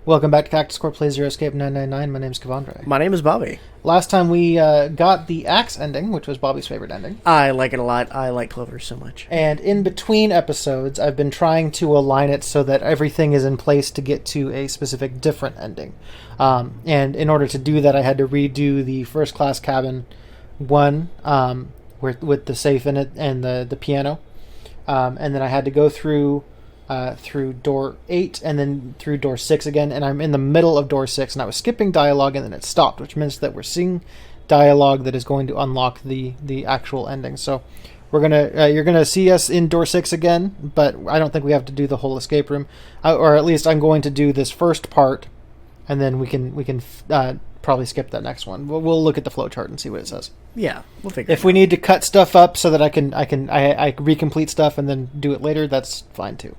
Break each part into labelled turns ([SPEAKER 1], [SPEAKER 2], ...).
[SPEAKER 1] Welcome back to Cactus Core Play Zero Escape 999. My name's Kevandre.
[SPEAKER 2] My name is Bobby.
[SPEAKER 1] Last time we got the axe ending, which was Bobby's favorite ending.
[SPEAKER 2] I like it a lot. I like Clover so much.
[SPEAKER 1] And in between episodes, I've been trying to align it so that everything is in place to get to a specific different ending. And in order to do that, I had to redo the first class cabin one, with the safe in it and the piano. And then I had to go through door 8 and then through door 6 again, and I'm in the middle of door 6 and I was skipping dialogue and then it stopped, which means that we're seeing dialogue that is going to unlock the actual ending. So we're gonna you're gonna see us in door 6 again, but I don't think we have to do the whole escape room, or at least I'm going to do this first part and then we can probably skip that next one. We'll look at the flowchart and see what it says.
[SPEAKER 2] Yeah, we'll figure
[SPEAKER 1] if we need to cut stuff up so that I recomplete stuff and then do it later, that's fine too.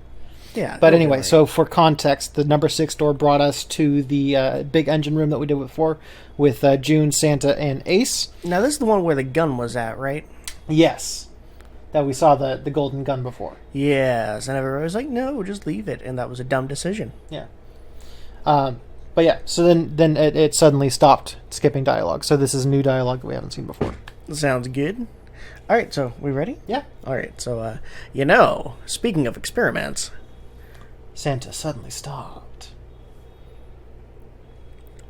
[SPEAKER 2] Yeah.
[SPEAKER 1] But anyway, so for context, the number 6 door brought us to the big engine room that we did before with June, Santa, and Ace.
[SPEAKER 2] Now, this is the one where the gun was at, right?
[SPEAKER 1] Yes. That we saw the golden gun before.
[SPEAKER 2] Yes, and everybody was like, no, just leave it. And that was a dumb decision.
[SPEAKER 1] Yeah. But yeah, so then it suddenly stopped skipping dialogue. So this is new dialogue that we haven't seen before.
[SPEAKER 2] Sounds good. All right, so we ready?
[SPEAKER 1] Yeah.
[SPEAKER 2] All right, so, speaking of experiments...
[SPEAKER 1] Santa suddenly stopped.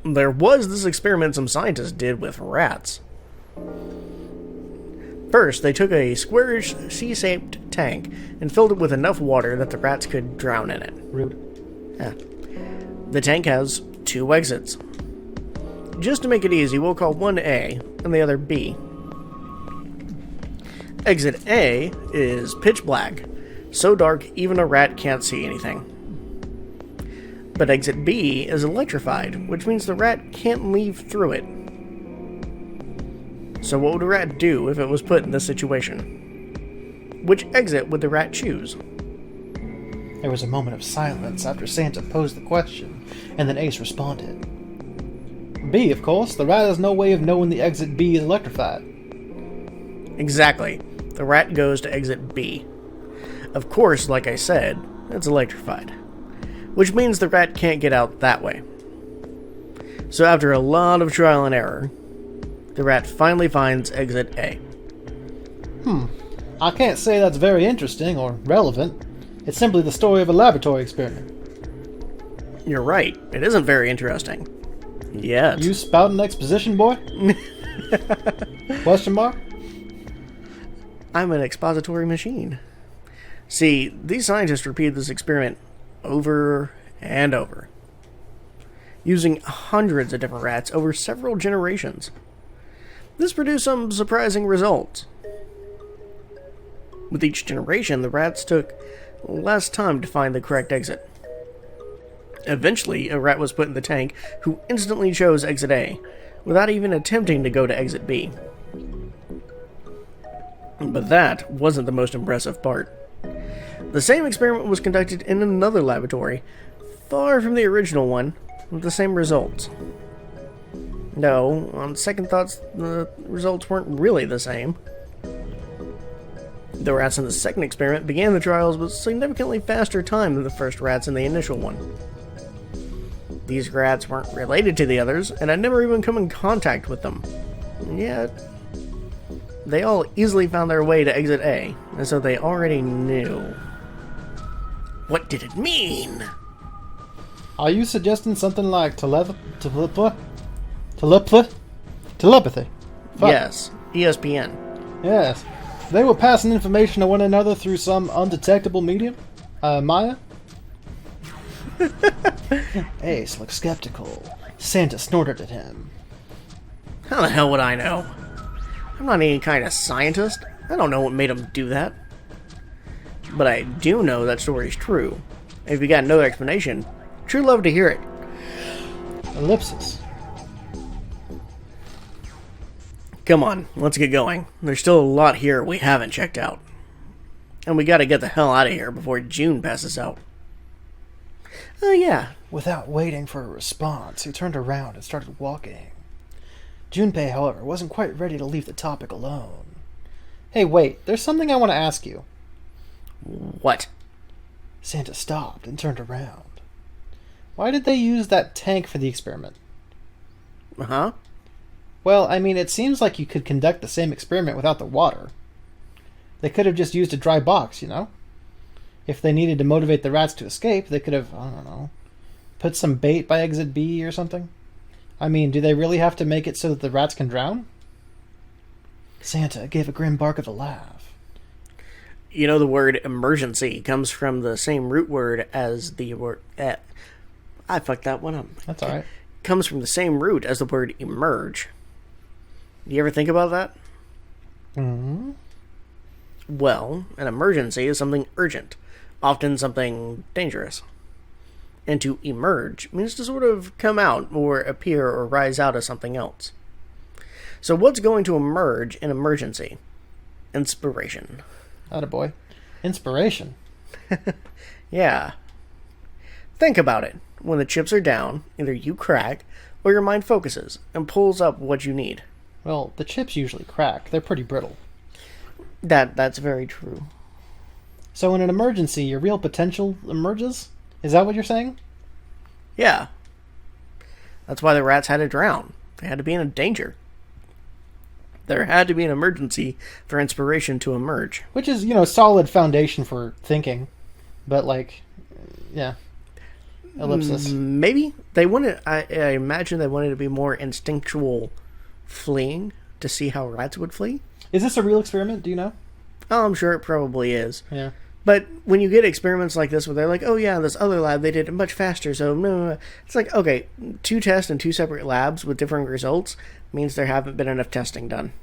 [SPEAKER 2] There was this experiment some scientists did with rats. First, they took a squarish C-shaped tank and filled it with enough water that the rats could drown in it.
[SPEAKER 1] Rude.
[SPEAKER 2] Yeah. The tank has 2 exits. Just to make it easy, we'll call one A and the other B. Exit A is pitch black, so dark even a rat can't see anything. But exit B is electrified, which means the rat can't leave through it. So what would a rat do if it was put in this situation? Which exit would the rat choose?
[SPEAKER 1] There was a moment of silence after Santa posed the question, and then Ace responded. B, of course. The rat has no way of knowing the exit B is electrified.
[SPEAKER 2] Exactly. The rat goes to exit B. Of course, like I said, it's electrified. Which means the rat can't get out that way. So after a lot of trial and error, the rat finally finds exit A.
[SPEAKER 1] I can't say that's very interesting or relevant. It's simply the story of a laboratory experiment.
[SPEAKER 2] You're right. It isn't very interesting. Yet.
[SPEAKER 1] You spouting exposition, boy? Question mark?
[SPEAKER 2] I'm an expository machine. See, these scientists repeated this experiment over and over, using hundreds of different rats over several generations. This produced some surprising results. With each generation, the rats took less time to find the correct exit. Eventually, a rat was put in the tank who instantly chose exit A, without even attempting to go to exit B. But that wasn't the most impressive part. The same experiment was conducted in another laboratory, far from the original one, with the same results. No, on second thoughts, the results weren't really the same. The rats in the second experiment began the trials with significantly faster time than the first rats in the initial one. These rats weren't related to the others, and had never even come in contact with them. Yet, they all easily found their way to exit A, and so they already knew. What did it mean?
[SPEAKER 1] Are you suggesting something like telepathy? Fuck.
[SPEAKER 2] Yes, ESPN.
[SPEAKER 1] Yes. They were passing information to one another through some undetectable medium? Maya? Ace looked skeptical. Santa snorted at him.
[SPEAKER 2] How the hell would I know? I'm not any kind of scientist. I don't know what made them do that. But I do know that story's true. If you got no explanation, sure love to hear it.
[SPEAKER 1] Ellipsis.
[SPEAKER 2] Come on, let's get going. There's still a lot here we haven't checked out. And we gotta get the hell out of here before June passes out. Oh yeah.
[SPEAKER 1] Without waiting for a response, he turned around and started walking. Junpei, however, wasn't quite ready to leave the topic alone. Hey, wait, there's something I want to ask you.
[SPEAKER 2] What?
[SPEAKER 1] Santa stopped and turned around. Why did they use that tank for the experiment?
[SPEAKER 2] Huh?
[SPEAKER 1] Well, I mean, it seems like you could conduct the same experiment without the water. They could have just used a dry box, you know? If they needed to motivate the rats to escape, they could have, I don't know, put some bait by exit B or something. I mean, do they really have to make it so that the rats can drown? Santa gave a grim bark of a laugh.
[SPEAKER 2] You know, the word emergency comes from the same root word as the word... I fucked that one up.
[SPEAKER 1] That's all right.
[SPEAKER 2] Comes from the same root as the word emerge. Do you ever think about that?
[SPEAKER 1] Mm-hmm.
[SPEAKER 2] Well, an emergency is something urgent, often something dangerous. And to emerge means to sort of come out or appear or rise out of something else. So what's going to emerge in emergency? Inspiration.
[SPEAKER 1] Attaboy. Inspiration.
[SPEAKER 2] Yeah. Think about it. When the chips are down, either you crack or your mind focuses and pulls up what you need.
[SPEAKER 1] Well, the chips usually crack. They're pretty brittle.
[SPEAKER 2] That's very true.
[SPEAKER 1] So in an emergency, your real potential emerges? Is that what you're saying?
[SPEAKER 2] Yeah. That's why the rats had to drown. They had to be in danger. There had to be an emergency for inspiration to emerge.
[SPEAKER 1] Which is, solid foundation for thinking. But, yeah. Ellipsis.
[SPEAKER 2] Maybe. They wanted, I imagine they wanted to be more instinctual fleeing to see how rats would flee.
[SPEAKER 1] Is this a real experiment? Do you know?
[SPEAKER 2] Oh, I'm sure it probably is.
[SPEAKER 1] Yeah.
[SPEAKER 2] But when you get experiments like this where they're like, oh yeah, this other lab, they did it much faster, so no. It's like, okay, 2 tests in 2 separate labs with different results means there haven't been enough testing done.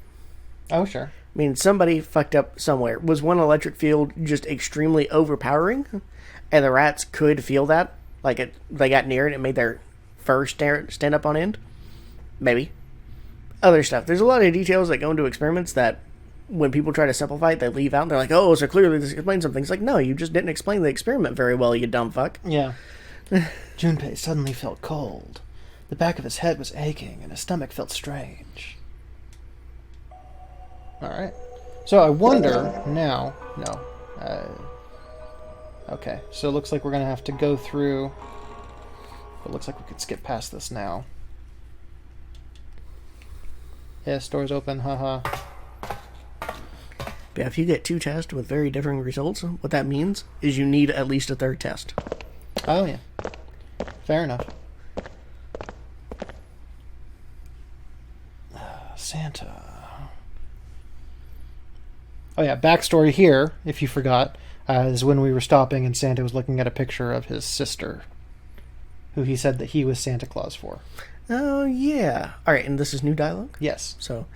[SPEAKER 1] Oh, sure.
[SPEAKER 2] I mean, somebody fucked up somewhere. Was one electric field just extremely overpowering? And the rats could feel that? They got near it and it made their fur stand up on end? Maybe. Other stuff. There's a lot of details that go into experiments that when people try to simplify it, they leave out and they're like, oh, so clearly this explains something. It's like, no, you just didn't explain the experiment very well, you dumb fuck.
[SPEAKER 1] Yeah. Junpei suddenly felt cold. The back of his head was aching and his stomach felt strange. Alright. So I wonder now... No. Okay, so it looks like we're going to have to go through... It looks like we could skip past this now. Yes, door's open, haha.
[SPEAKER 2] Yeah, if you get 2 tests with very different results, what that means is you need at least a 3rd test.
[SPEAKER 1] Oh, yeah. Fair enough. Santa. Oh, yeah, backstory here, if you forgot, is when we were stopping and Santa was looking at a picture of his sister, who he said that he was Santa Claus for.
[SPEAKER 2] Oh, yeah. Alright, and this is new dialogue?
[SPEAKER 1] Yes.
[SPEAKER 2] So,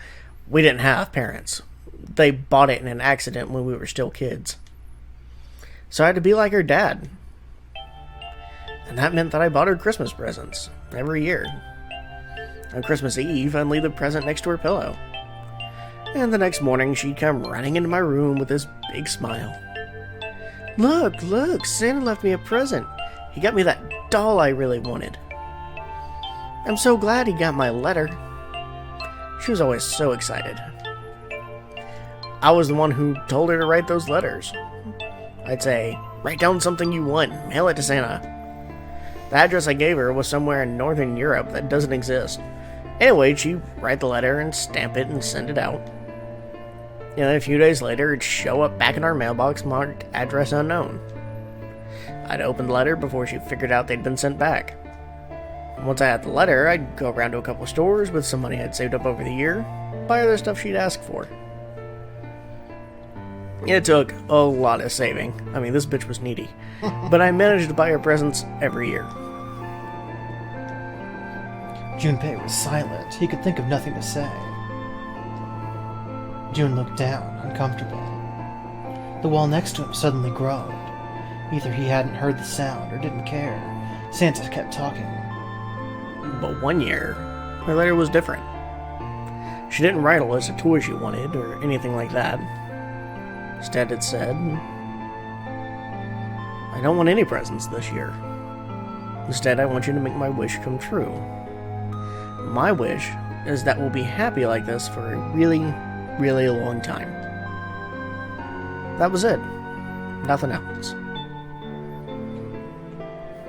[SPEAKER 2] we didn't have parents. They bought it in an accident when we were still kids. So I had to be like her dad. And that meant that I bought her Christmas presents every year. On Christmas Eve, I'd leave the present next to her pillow. And the next morning, she'd come running into my room with this big smile. Look, Santa left me a present. He got me that doll I really wanted. I'm so glad he got my letter. She was always so excited. I was the one who told her to write those letters. I'd say, write down something you want, mail it to Santa. The address I gave her was somewhere in Northern Europe that doesn't exist. Anyway, she'd write the letter and stamp it and send it out. And then a few days later, it'd show up back in our mailbox marked address unknown. I'd open the letter before she figured out they'd been sent back. Once I had the letter, I'd go around to a couple of stores with some money I'd saved up over the year, buy her the stuff she'd asked for. It took a lot of saving. I mean, this bitch was needy. But I managed to buy her presents every year.
[SPEAKER 1] Junpei was silent. He could think of nothing to say. June looked down, uncomfortable. The wall next to him suddenly groaned. Either he hadn't heard the sound or didn't care. Santa kept talking.
[SPEAKER 2] But one year, her letter was different. She didn't write a list of toys she wanted or anything like that. Instead, it said, I don't want any presents this year. Instead, I want you to make my wish come true. My wish is that we'll be happy like this for a really, really long time. That was it. Nothing else.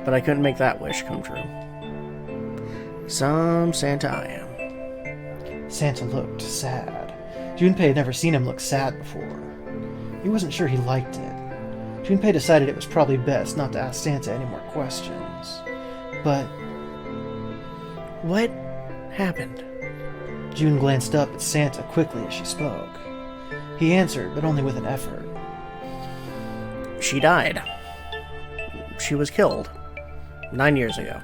[SPEAKER 2] but I couldn't make that wish come true. Some Santa I am.
[SPEAKER 1] Santa looked sad. Junpei had never seen him look sad before. He wasn't sure he liked it. Junpei decided it was probably best not to ask Santa any more questions. But
[SPEAKER 2] what happened?
[SPEAKER 1] June glanced up at Santa quickly as she spoke. He answered, but only with an effort.
[SPEAKER 2] She died. She was killed 9 years ago.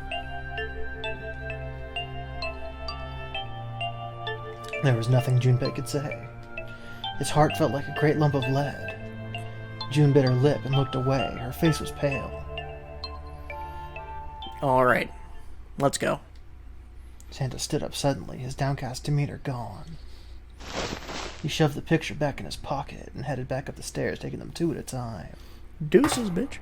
[SPEAKER 1] There was nothing Junpei could say. His heart felt like a great lump of lead. June bit her lip and looked away. Her face was pale.
[SPEAKER 2] All right, let's go.
[SPEAKER 1] Santa stood up suddenly, his downcast demeanor gone. He shoved the picture back in his pocket and headed back up the stairs, taking them two at a time.
[SPEAKER 2] Deuces, bitch.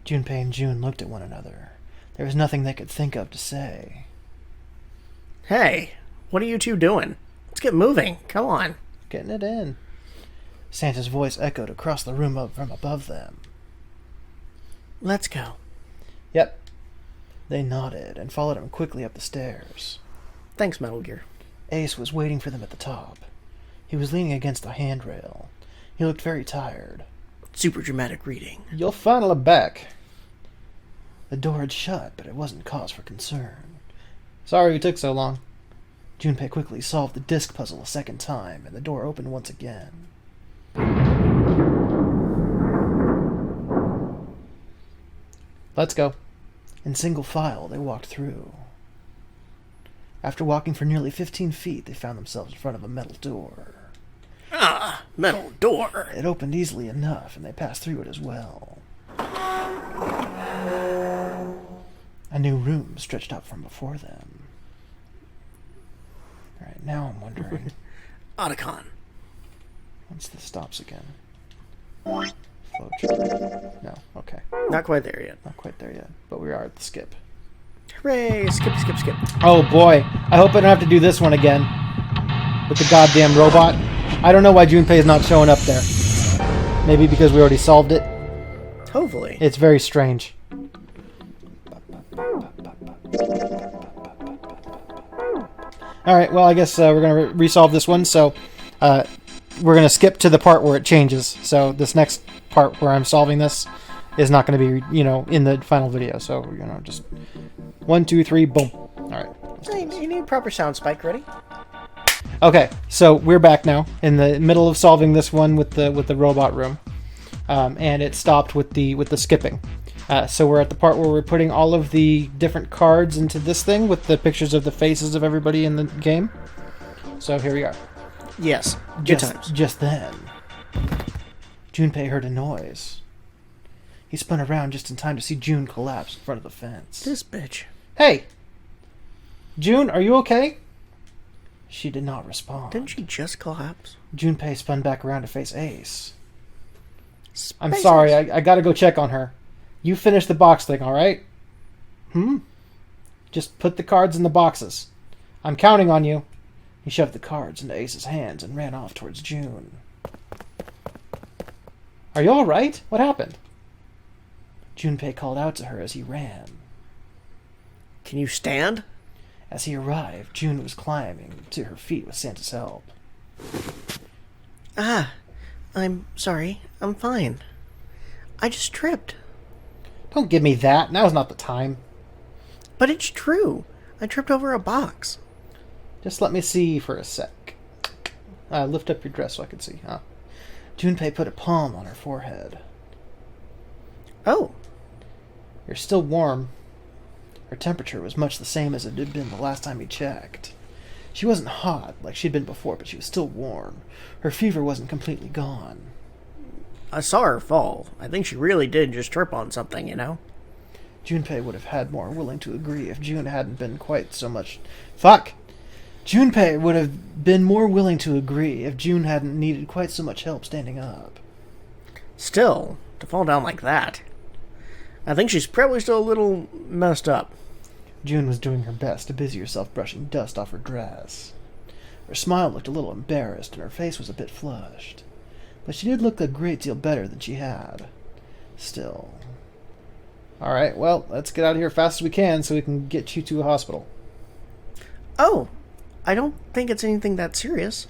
[SPEAKER 1] Junpei and June looked at one another. There was nothing they could think of to say.
[SPEAKER 2] Hey, what are you two doing? Let's get moving. Come on.
[SPEAKER 1] Getting it in. Santa's voice echoed across the room from above them.
[SPEAKER 2] Let's go.
[SPEAKER 1] Yep. They nodded and followed him quickly up the stairs.
[SPEAKER 2] Thanks, Metal Gear.
[SPEAKER 1] Ace was waiting for them at the top. He was leaning against a handrail. He looked very tired.
[SPEAKER 2] Super dramatic reading.
[SPEAKER 1] You're finally back. The door had shut, but it wasn't cause for concern. Sorry we took so long. Junpei quickly solved the disc puzzle a second time, and the door opened once again. Let's go. In single file, they walked through. After walking for nearly 15 feet, they found themselves in front of a metal door.
[SPEAKER 2] Ah, metal door.
[SPEAKER 1] It opened easily enough, and they passed through it as well. A new room stretched out from before them. Alright, now I'm wondering...
[SPEAKER 2] Otacon.
[SPEAKER 1] Once this stops again. Flow chart. No, okay.
[SPEAKER 2] Not quite there yet.
[SPEAKER 1] Not quite there yet, but we are at the skip.
[SPEAKER 2] Hooray! Skip, skip, skip.
[SPEAKER 1] Oh boy, I hope I don't have to do this one again. With the goddamn robot. I don't know why Junpei is not showing up there. Maybe because we already solved it.
[SPEAKER 2] Hopefully.
[SPEAKER 1] It's very strange. Alright, well, I guess we're going to resolve this one, so we're going to skip to the part where it changes. So this next part where I'm solving this is not going to be, in the final video. So, just 1, 2, 3, boom. Alright.
[SPEAKER 2] You need a proper sound spike, ready?
[SPEAKER 1] Okay, so we're back now in the middle of solving this one with the robot room. And it stopped with the skipping. So we're at the part where we're putting all of the different cards into this thing with the pictures of the faces of everybody in the game. So here we are.
[SPEAKER 2] Yes, good times.
[SPEAKER 1] Just then, Junpei heard a noise. He spun around just in time to see June collapse in front of the fence.
[SPEAKER 2] This bitch.
[SPEAKER 1] Hey! June, are you okay? She did not respond.
[SPEAKER 2] Didn't she just collapse?
[SPEAKER 1] Junpei spun back around to face Ace.
[SPEAKER 2] Spaces.
[SPEAKER 1] I'm sorry, I gotta go check on her. You finish the box thing, alright? Just put the cards in the boxes. I'm counting on you. He shoved the cards into Ace's hands and ran off towards June. Are you alright? What happened? Junpei called out to her as he ran.
[SPEAKER 2] Can you stand?
[SPEAKER 1] As he arrived, June was climbing to her feet with Santa's help.
[SPEAKER 2] I'm sorry. I'm fine. I just tripped.
[SPEAKER 1] Don't give me that. Now's not the time.
[SPEAKER 2] But it's true. I tripped over a box.
[SPEAKER 1] Just let me see for a sec. Lift up your dress so I can see. Junpei put a palm on her forehead.
[SPEAKER 2] Oh.
[SPEAKER 1] You're still warm. Her temperature was much the same as it had been the last time he checked. She wasn't hot like she'd been before, but she was still warm. Her fever wasn't completely gone.
[SPEAKER 2] I saw her fall. I think she really did just trip on something,
[SPEAKER 1] Junpei would have had more willing to agree if June hadn't been quite so much... Fuck! Junpei would have been more willing to agree if June hadn't needed quite so much help standing up.
[SPEAKER 2] Still, to fall down like that. I think she's probably still a little messed up.
[SPEAKER 1] June was doing her best to busy herself brushing dust off her dress. Her smile looked a little embarrassed and her face was a bit flushed. But she did look a great deal better than she had. Still. Alright, well, let's get out of here as fast as we can so we can get you to a hospital.
[SPEAKER 2] Oh, I don't think it's anything that serious.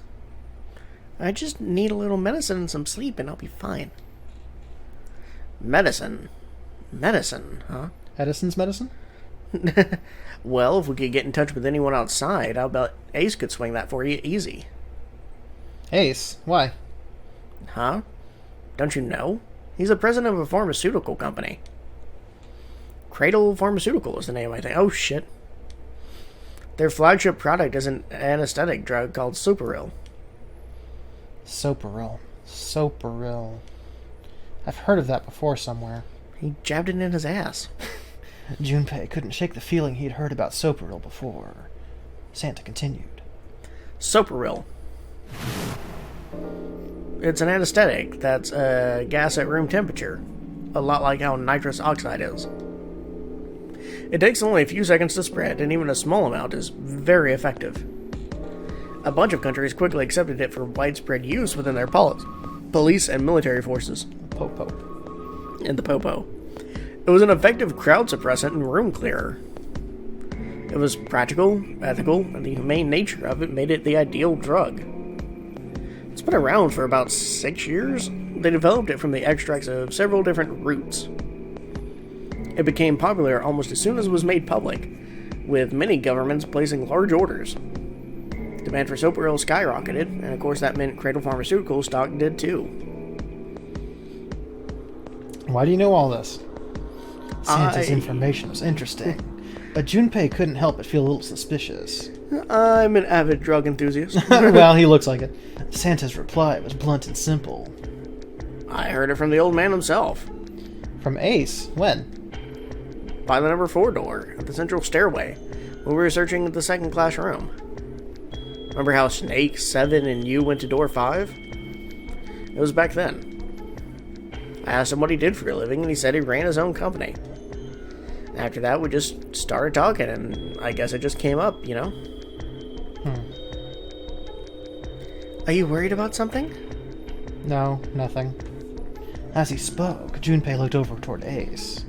[SPEAKER 2] I just need a little medicine and some sleep and I'll be fine. Medicine? Medicine, huh?
[SPEAKER 1] Edison's medicine?
[SPEAKER 2] Well, if we could get in touch with anyone outside, I'll bet Ace could swing that for you easy.
[SPEAKER 1] Ace? Why?
[SPEAKER 2] Huh? Don't you know? He's the president of a pharmaceutical company. Cradle Pharmaceutical is the name, I think. Oh, shit. Their flagship product is an anesthetic drug called Soparil.
[SPEAKER 1] Soparil. Soparil. I've heard of that before somewhere.
[SPEAKER 2] He jabbed it in his ass.
[SPEAKER 1] Junpei couldn't shake the feeling he'd heard about Soparil before. Santa continued.
[SPEAKER 2] Soparil. It's an anesthetic that's a gas at room temperature. A lot like how nitrous oxide is. It takes only a few seconds to spread, and even a small amount is very effective. A bunch of countries quickly accepted it for widespread use within their police and military forces.
[SPEAKER 1] Popo.
[SPEAKER 2] And the Popo. It was an effective crowd suppressant and room clearer. It was practical, ethical, and the humane nature of it made it the ideal drug. It's been around for about 6 years. They developed it from the extracts of several different roots. It became popular almost as soon as it was made public, with many governments placing large orders. Demand for Soparil skyrocketed, and of course that meant Cradle Pharmaceutical stock did too.
[SPEAKER 1] Why do you know all this? Santa's information was interesting, but Junpei couldn't help but feel a little suspicious.
[SPEAKER 2] I'm an avid drug enthusiast.
[SPEAKER 1] Well, he looks like it. Santa's reply was blunt and simple.
[SPEAKER 2] I heard it from the old man himself.
[SPEAKER 1] From Ace? When?
[SPEAKER 2] By the number 4 door, at the central stairway, when we were searching the second class room. Remember how Snake, 7, and you went to door 5? It was back then. I asked him what he did for a living, and he said he ran his own company. After that, we just started talking, and I guess it just came up, you know? Are you worried about something?
[SPEAKER 1] No, nothing. As he spoke, Junpei looked over toward Ace.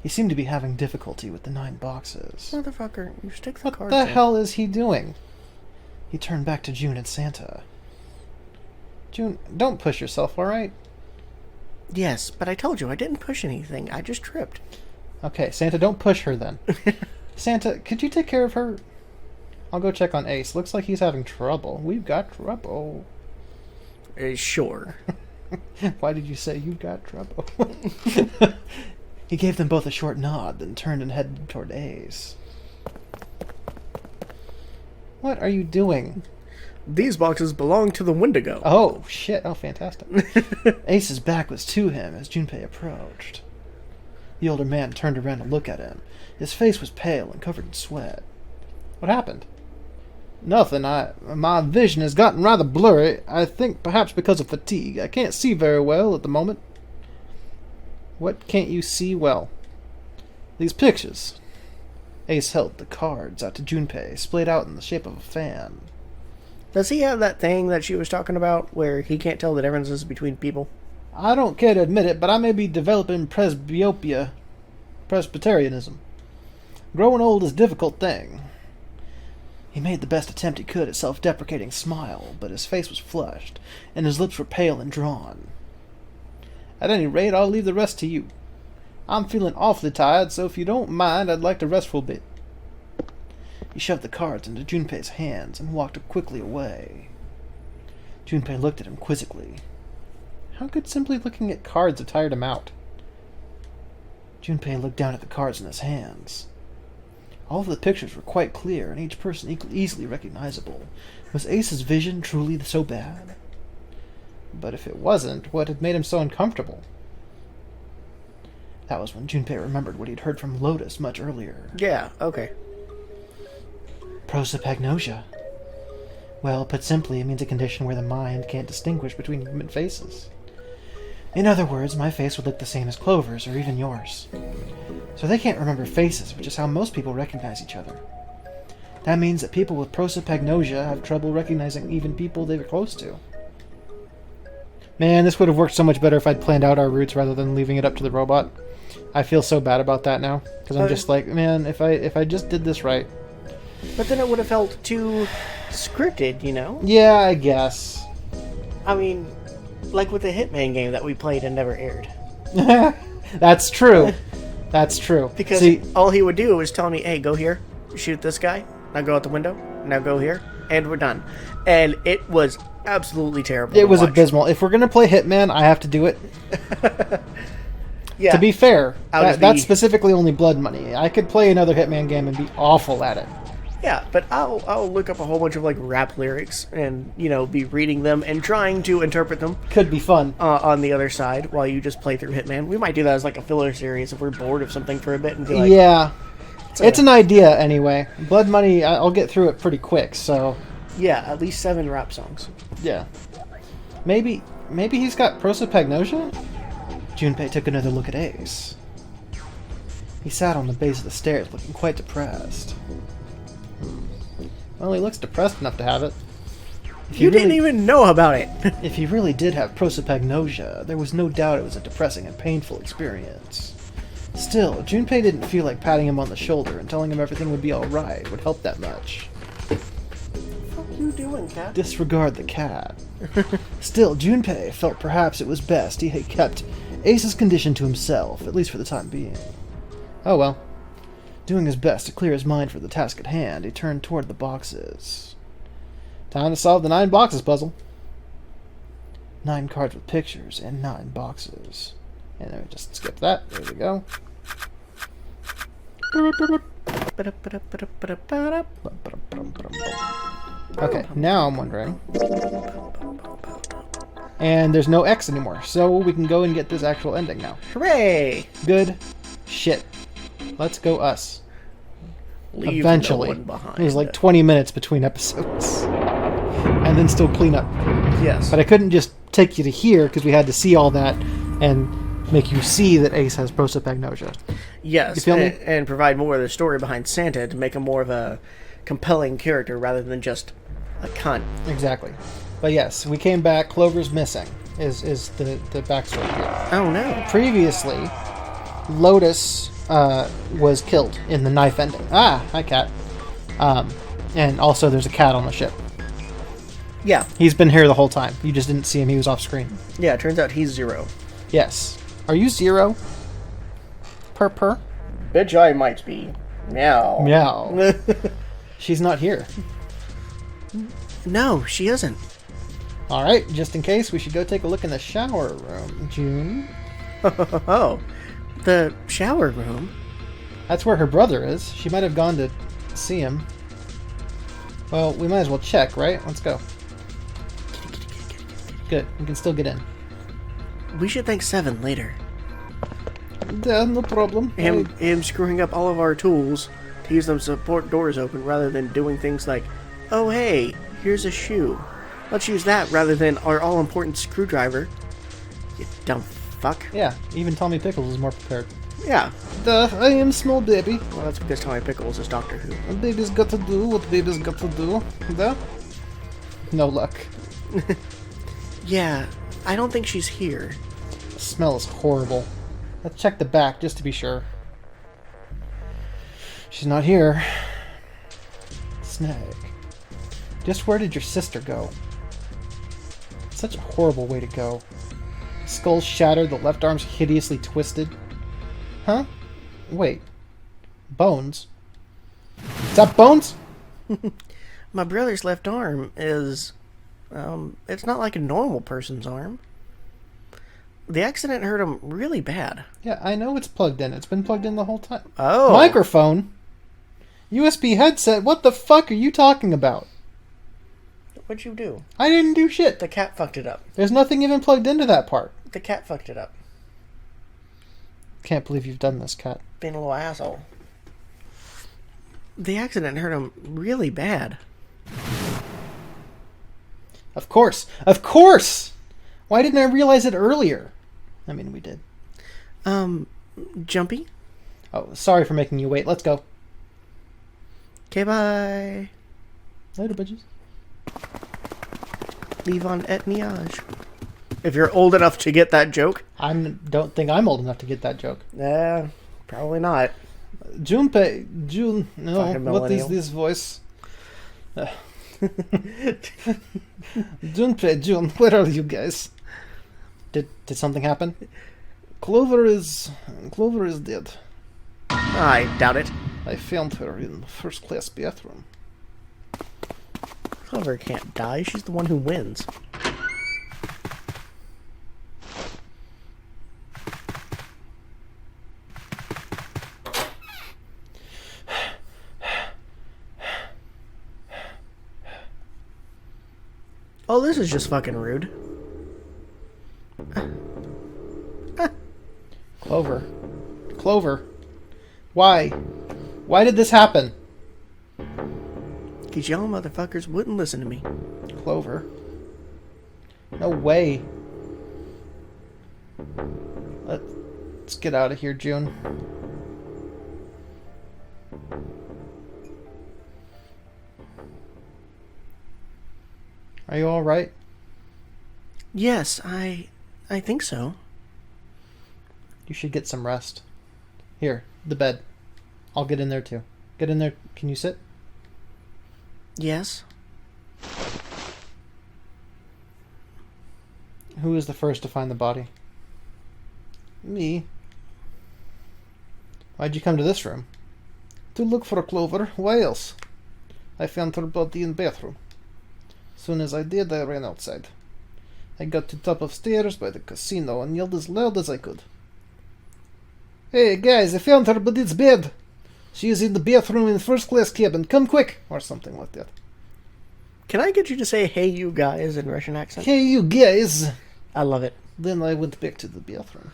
[SPEAKER 1] He seemed to be having difficulty with the 9 boxes.
[SPEAKER 2] Motherfucker, you stick the cards
[SPEAKER 1] What the
[SPEAKER 2] in.
[SPEAKER 1] hell is he doing? He turned back to June and Santa. June, don't push yourself, alright?
[SPEAKER 2] Yes, but I told you I didn't push anything. I just tripped.
[SPEAKER 1] Okay, Santa, don't push her then. Santa, could you take care of her? I'll go check on Ace. Looks like he's having trouble. We've got trouble.
[SPEAKER 2] Sure.
[SPEAKER 1] Why did you say you've got trouble? He gave them both a short nod, then turned and headed toward Ace. What are you doing?
[SPEAKER 2] These boxes belong to the Wendigo.
[SPEAKER 1] Oh, shit. Oh, fantastic. Ace's back was to him as Junpei approached. The older man turned around to look at him. His face was pale and covered in sweat. What happened? Nothing. My vision has gotten rather blurry. I think perhaps because of fatigue. I can't see very well at the moment. What can't you see well? These pictures. Ace held the cards out to Junpei, splayed out in the shape of a fan.
[SPEAKER 2] Does he have that thing that she was talking about where he can't tell the differences between people?
[SPEAKER 1] I don't care to admit it, but I may be developing presbytarianism. Growing old is a difficult thing. He made the best attempt he could at self-deprecating smile, but his face was flushed, and his lips were pale and drawn. At any rate, I'll leave the rest to you. I'm feeling awfully tired, so if you don't mind, I'd like to rest for a bit. He shoved the cards into Junpei's hands and walked quickly away. Junpei looked at him quizzically. How could simply looking at cards have tired him out? Junpei looked down at the cards in his hands. All of the pictures were quite clear, and each person easily recognizable. Was Ace's vision truly so bad? But if it wasn't, what had made him so uncomfortable? That was when Junpei remembered what he'd heard from Lotus much earlier.
[SPEAKER 2] Yeah, okay.
[SPEAKER 1] Prosopagnosia. Well, put simply, it means a condition where the mind can't distinguish between human faces. In other words, my face would look the same as Clover's, or even yours. So they can't remember faces, which is how most people recognize each other. That means that people with prosopagnosia have trouble recognizing even people they're close to. Man, this would have worked so much better if I'd planned out our routes rather than leaving it up to the robot. I feel so bad about that now. Because I'm just like, man, if I just did this right.
[SPEAKER 2] But then it would have felt too scripted, you know?
[SPEAKER 1] Yeah, I guess.
[SPEAKER 2] I mean, like with the Hitman game that we played and never aired.
[SPEAKER 1] That's true. That's true.
[SPEAKER 2] Because all he would do was tell me, hey, go here, shoot this guy, now go out the window, now go here, and we're done. And it was absolutely terrible.
[SPEAKER 1] It was abysmal. If we're going to play Hitman, I have to do it.
[SPEAKER 2] Yeah.
[SPEAKER 1] To be fair, that's specifically only blood money. I could play another Hitman game and be awful at it.
[SPEAKER 2] Yeah, but I'll look up a whole bunch of like rap lyrics and, you know, be reading them and trying to interpret them.
[SPEAKER 1] Could be fun.
[SPEAKER 2] On the other side while you just play through Hitman. We might do that as like a filler series if we're bored of something for a bit and be like...
[SPEAKER 1] Yeah. It's an idea anyway. Blood money, I'll get through it pretty quick, so...
[SPEAKER 2] Yeah, at least 7 rap songs.
[SPEAKER 1] Yeah. Maybe he's got prosopagnosia? Junpei took another look at Ace. He sat on the base of the stairs looking quite depressed. Well, he looks depressed enough to have it.
[SPEAKER 2] You didn't even know about it!
[SPEAKER 1] If he really did have prosopagnosia, there was no doubt it was a depressing and painful experience. Still, Junpei didn't feel like patting him on the shoulder and telling him everything would be alright would help that much.
[SPEAKER 2] What are you doing, cat?
[SPEAKER 1] Disregard the cat. Still, Junpei felt perhaps it was best he had kept Ace's condition to himself, at least for the time being. Oh well. Doing his best to clear his mind for the task at hand, he turned toward the boxes. Time to solve the 9 boxes puzzle. 9 cards with pictures and 9 boxes. And then we just skip that. There we go. Okay, now I'm wondering. And there's no X anymore, so we can go and get this actual ending now.
[SPEAKER 2] Hooray!
[SPEAKER 1] Good shit. Let's go us.
[SPEAKER 2] Leave
[SPEAKER 1] Eventually.
[SPEAKER 2] no one behind.
[SPEAKER 1] It was like 20 minutes between episodes. And then still clean up.
[SPEAKER 2] Yes.
[SPEAKER 1] But I couldn't just take you to here because we had to see all that and make you see that Ace has prosopagnosia.
[SPEAKER 2] Yes,
[SPEAKER 1] you feel me?
[SPEAKER 2] And provide more of the story behind Santa to make him more of a compelling character rather than just a cunt.
[SPEAKER 1] Exactly. But yes, we came back. Clover's missing is the backstory here.
[SPEAKER 2] Oh no.
[SPEAKER 1] Previously, Lotus was killed in the knife ending. Ah, hi cat. And also there's a cat on the ship.
[SPEAKER 2] Yeah.
[SPEAKER 1] He's been here the whole time. You just didn't see him. He was off screen.
[SPEAKER 2] Yeah, it turns out he's 0.
[SPEAKER 1] Yes. Are you 0? Purr?
[SPEAKER 2] Bitch, I might be. Meow.
[SPEAKER 1] Meow. She's not here.
[SPEAKER 2] No, she isn't.
[SPEAKER 1] Alright, just in case, we should go take a look in the shower room, June.
[SPEAKER 2] Oh, the shower room?
[SPEAKER 1] That's where her brother is. She might have gone to see him. Well, we might as well check, right? Let's go. Good, we can still get in.
[SPEAKER 2] We should thank Seven later.
[SPEAKER 1] Yeah, no problem.
[SPEAKER 2] Him screwing up all of our tools to use them to support doors open rather than doing things like, oh hey, here's a shoe. Let's use that rather than our all-important screwdriver. You dumb fuck.
[SPEAKER 1] Yeah, even Tommy Pickles is more prepared.
[SPEAKER 2] Yeah.
[SPEAKER 1] Duh, I am small baby.
[SPEAKER 2] Well, that's because Tommy Pickles is Doctor Who.
[SPEAKER 1] A baby's got to do what baby's got to do. Duh. No luck.
[SPEAKER 2] Yeah, I don't think she's here.
[SPEAKER 1] The smell is horrible. Let's check the back just to be sure. She's not here. Snag. Just where did your sister go? Such a horrible way to go. Skull shattered, the left arm's hideously twisted. Huh? Wait. Bones? Is that Bones?
[SPEAKER 2] My brother's left arm is... it's not like a normal person's arm. The accident hurt him really bad.
[SPEAKER 1] Yeah, I know it's plugged in. It's been plugged in the whole time.
[SPEAKER 2] Oh.
[SPEAKER 1] Microphone? USB headset? What the fuck are you talking about?
[SPEAKER 2] What'd you do?
[SPEAKER 1] I didn't do shit.
[SPEAKER 2] The cat fucked it up.
[SPEAKER 1] There's nothing even plugged into that part.
[SPEAKER 2] The cat fucked it up.
[SPEAKER 1] Can't believe you've done this, cat.
[SPEAKER 2] Being a little asshole. The accident hurt him really bad.
[SPEAKER 1] Of course! Of course! Why didn't I realize it earlier? I mean, we did.
[SPEAKER 2] Jumpy?
[SPEAKER 1] Oh, sorry for making you wait. Let's go.
[SPEAKER 2] Okay, bye.
[SPEAKER 1] Later, bitches.
[SPEAKER 2] Leave on et nuage. If you're old enough to get that joke.
[SPEAKER 1] Don't think I'm old enough to get that joke.
[SPEAKER 2] Probably not.
[SPEAKER 1] June, no,
[SPEAKER 2] Fucking
[SPEAKER 1] what is
[SPEAKER 2] millennial.
[SPEAKER 1] this voice? June, where are you guys? Did something happen? Clover is dead.
[SPEAKER 2] I doubt it.
[SPEAKER 1] I found her in the first class bathroom.
[SPEAKER 2] Clover can't die. She's the one who wins. Oh, this is just fucking rude.
[SPEAKER 1] Clover. Why? Why did this happen?
[SPEAKER 2] Because y'all motherfuckers wouldn't listen to me.
[SPEAKER 1] Clover. No way. Let's get out of here, June. Are you alright?
[SPEAKER 2] Yes, I think so.
[SPEAKER 1] You should get some rest. Here, the bed. I'll get in there too. Get in there. Can you sit?
[SPEAKER 2] Yes.
[SPEAKER 1] Who was the first to find the body? Me. Why'd you come to this room? To look for Clover. Why else? I found her body in bathroom. Soon as I did, I ran outside. I got to top of stairs by the casino and yelled as loud as I could. Hey guys, I found her, but it's bad. She is in the bathroom in the first class cabin. Come quick! Or something like that.
[SPEAKER 2] Can I get you to say, hey, you guys, in Russian accent?
[SPEAKER 1] Hey you guys!
[SPEAKER 2] I love it.
[SPEAKER 1] Then I went back to the bathroom.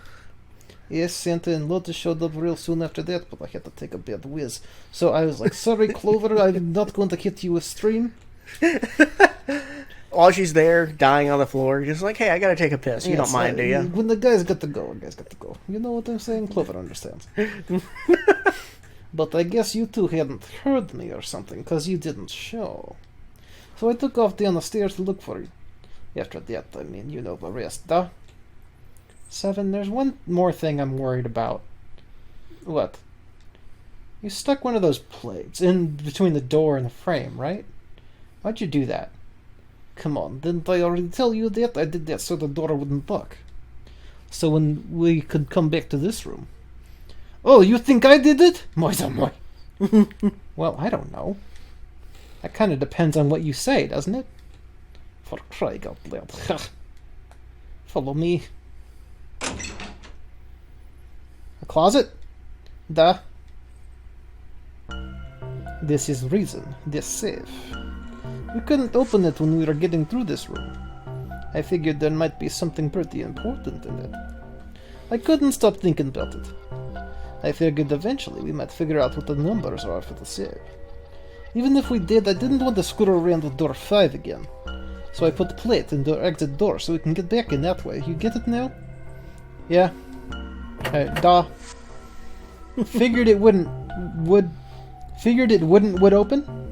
[SPEAKER 1] Yes, Santa and Lotus showed up real soon after that, but I had to take a bad whiz. So I was like, sorry Clover, I'm not going to hit you with stream.
[SPEAKER 2] While she's there, dying on the floor, just like, hey, I gotta take a piss. You don't mind, do you?
[SPEAKER 1] When the guys got to go, You know what I'm saying? Clover understands. But I guess you two hadn't heard me or something, because you didn't show. So I took off down the stairs to look for you. After that, I mean, you know the rest, duh? 7, there's one more thing I'm worried about. What? You stuck one of those plates in between the door and the frame, right? Why'd you do that? Come on, didn't I already tell you that? I did that so the door wouldn't lock. So when we could come back to this room. Oh, you think I did it? Moi. Well, I don't know. That kind of depends on what you say, doesn't it? For crying out loud. Follow me. A closet? Duh. This is reason. This safe. We couldn't open it when we were getting through this room. I figured there might be something pretty important in it. I couldn't stop thinking about it. I figured eventually we might figure out what the numbers are for the safe. Even if we did, I didn't want to screw around with door 5 again. So I put the plate in the exit door so we can get back in that way. You get it now? Yeah. Duh. Figured it would open?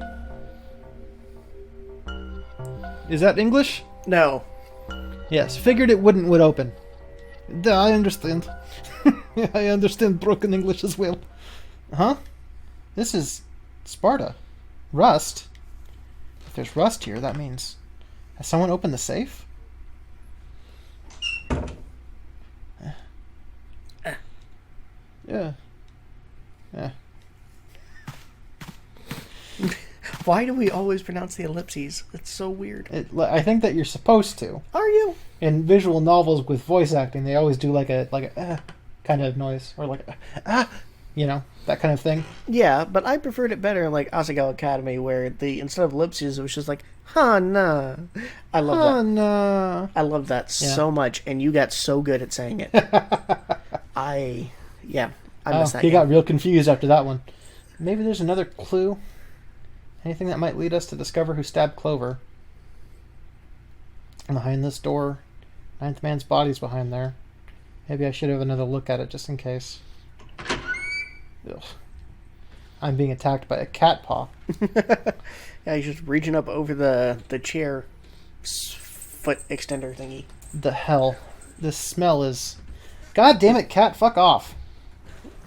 [SPEAKER 1] Is that English?
[SPEAKER 2] No.
[SPEAKER 1] Yes, figured it would open. Duh, I understand. I understand broken English as well. Huh? This is Sparta. Rust? If there's rust here, that means... Has someone opened the safe? Yeah. Yeah.
[SPEAKER 2] Why do we always pronounce the ellipses? It's so weird.
[SPEAKER 1] I think that you're supposed to.
[SPEAKER 2] Are you?
[SPEAKER 1] In visual novels with voice acting, they always do like a kind of noise, or like you know, that kind of thing.
[SPEAKER 2] Yeah, but I preferred it better in like Asagao Academy, where instead of ellipses, it was just like nah. I love that.
[SPEAKER 1] Nah.
[SPEAKER 2] I love that so much, and you got so good at saying it. I missed that.
[SPEAKER 1] He got real confused after that one. Maybe there's another clue. Anything that might lead us to discover who stabbed Clover. And behind this door, Ninth Man's body's behind there. Maybe I should have another look at it just in case. Ugh. I'm being attacked by a cat paw.
[SPEAKER 2] Yeah, he's just reaching up over the chair foot extender thingy.
[SPEAKER 1] The hell? This smell is... God damn it, cat, fuck off.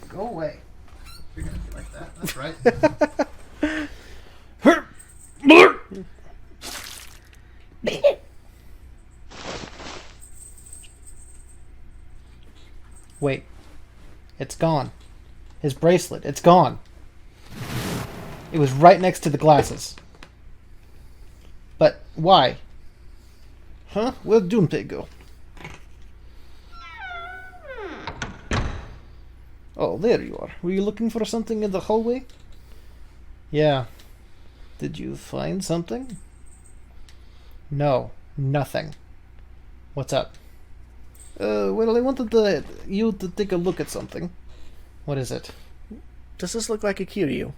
[SPEAKER 1] Go away. You're gonna be like that, that's right. Wait. It's gone. His bracelet, it's gone. It was right next to the glasses. But why? Huh? Where'd Doomsday go? Oh, there you are. Were you looking for something in the hallway? Yeah. Did you find something? No, nothing. What's up? Well, I wanted you to take a look at something. What is it?
[SPEAKER 2] Does this look like a cue to you?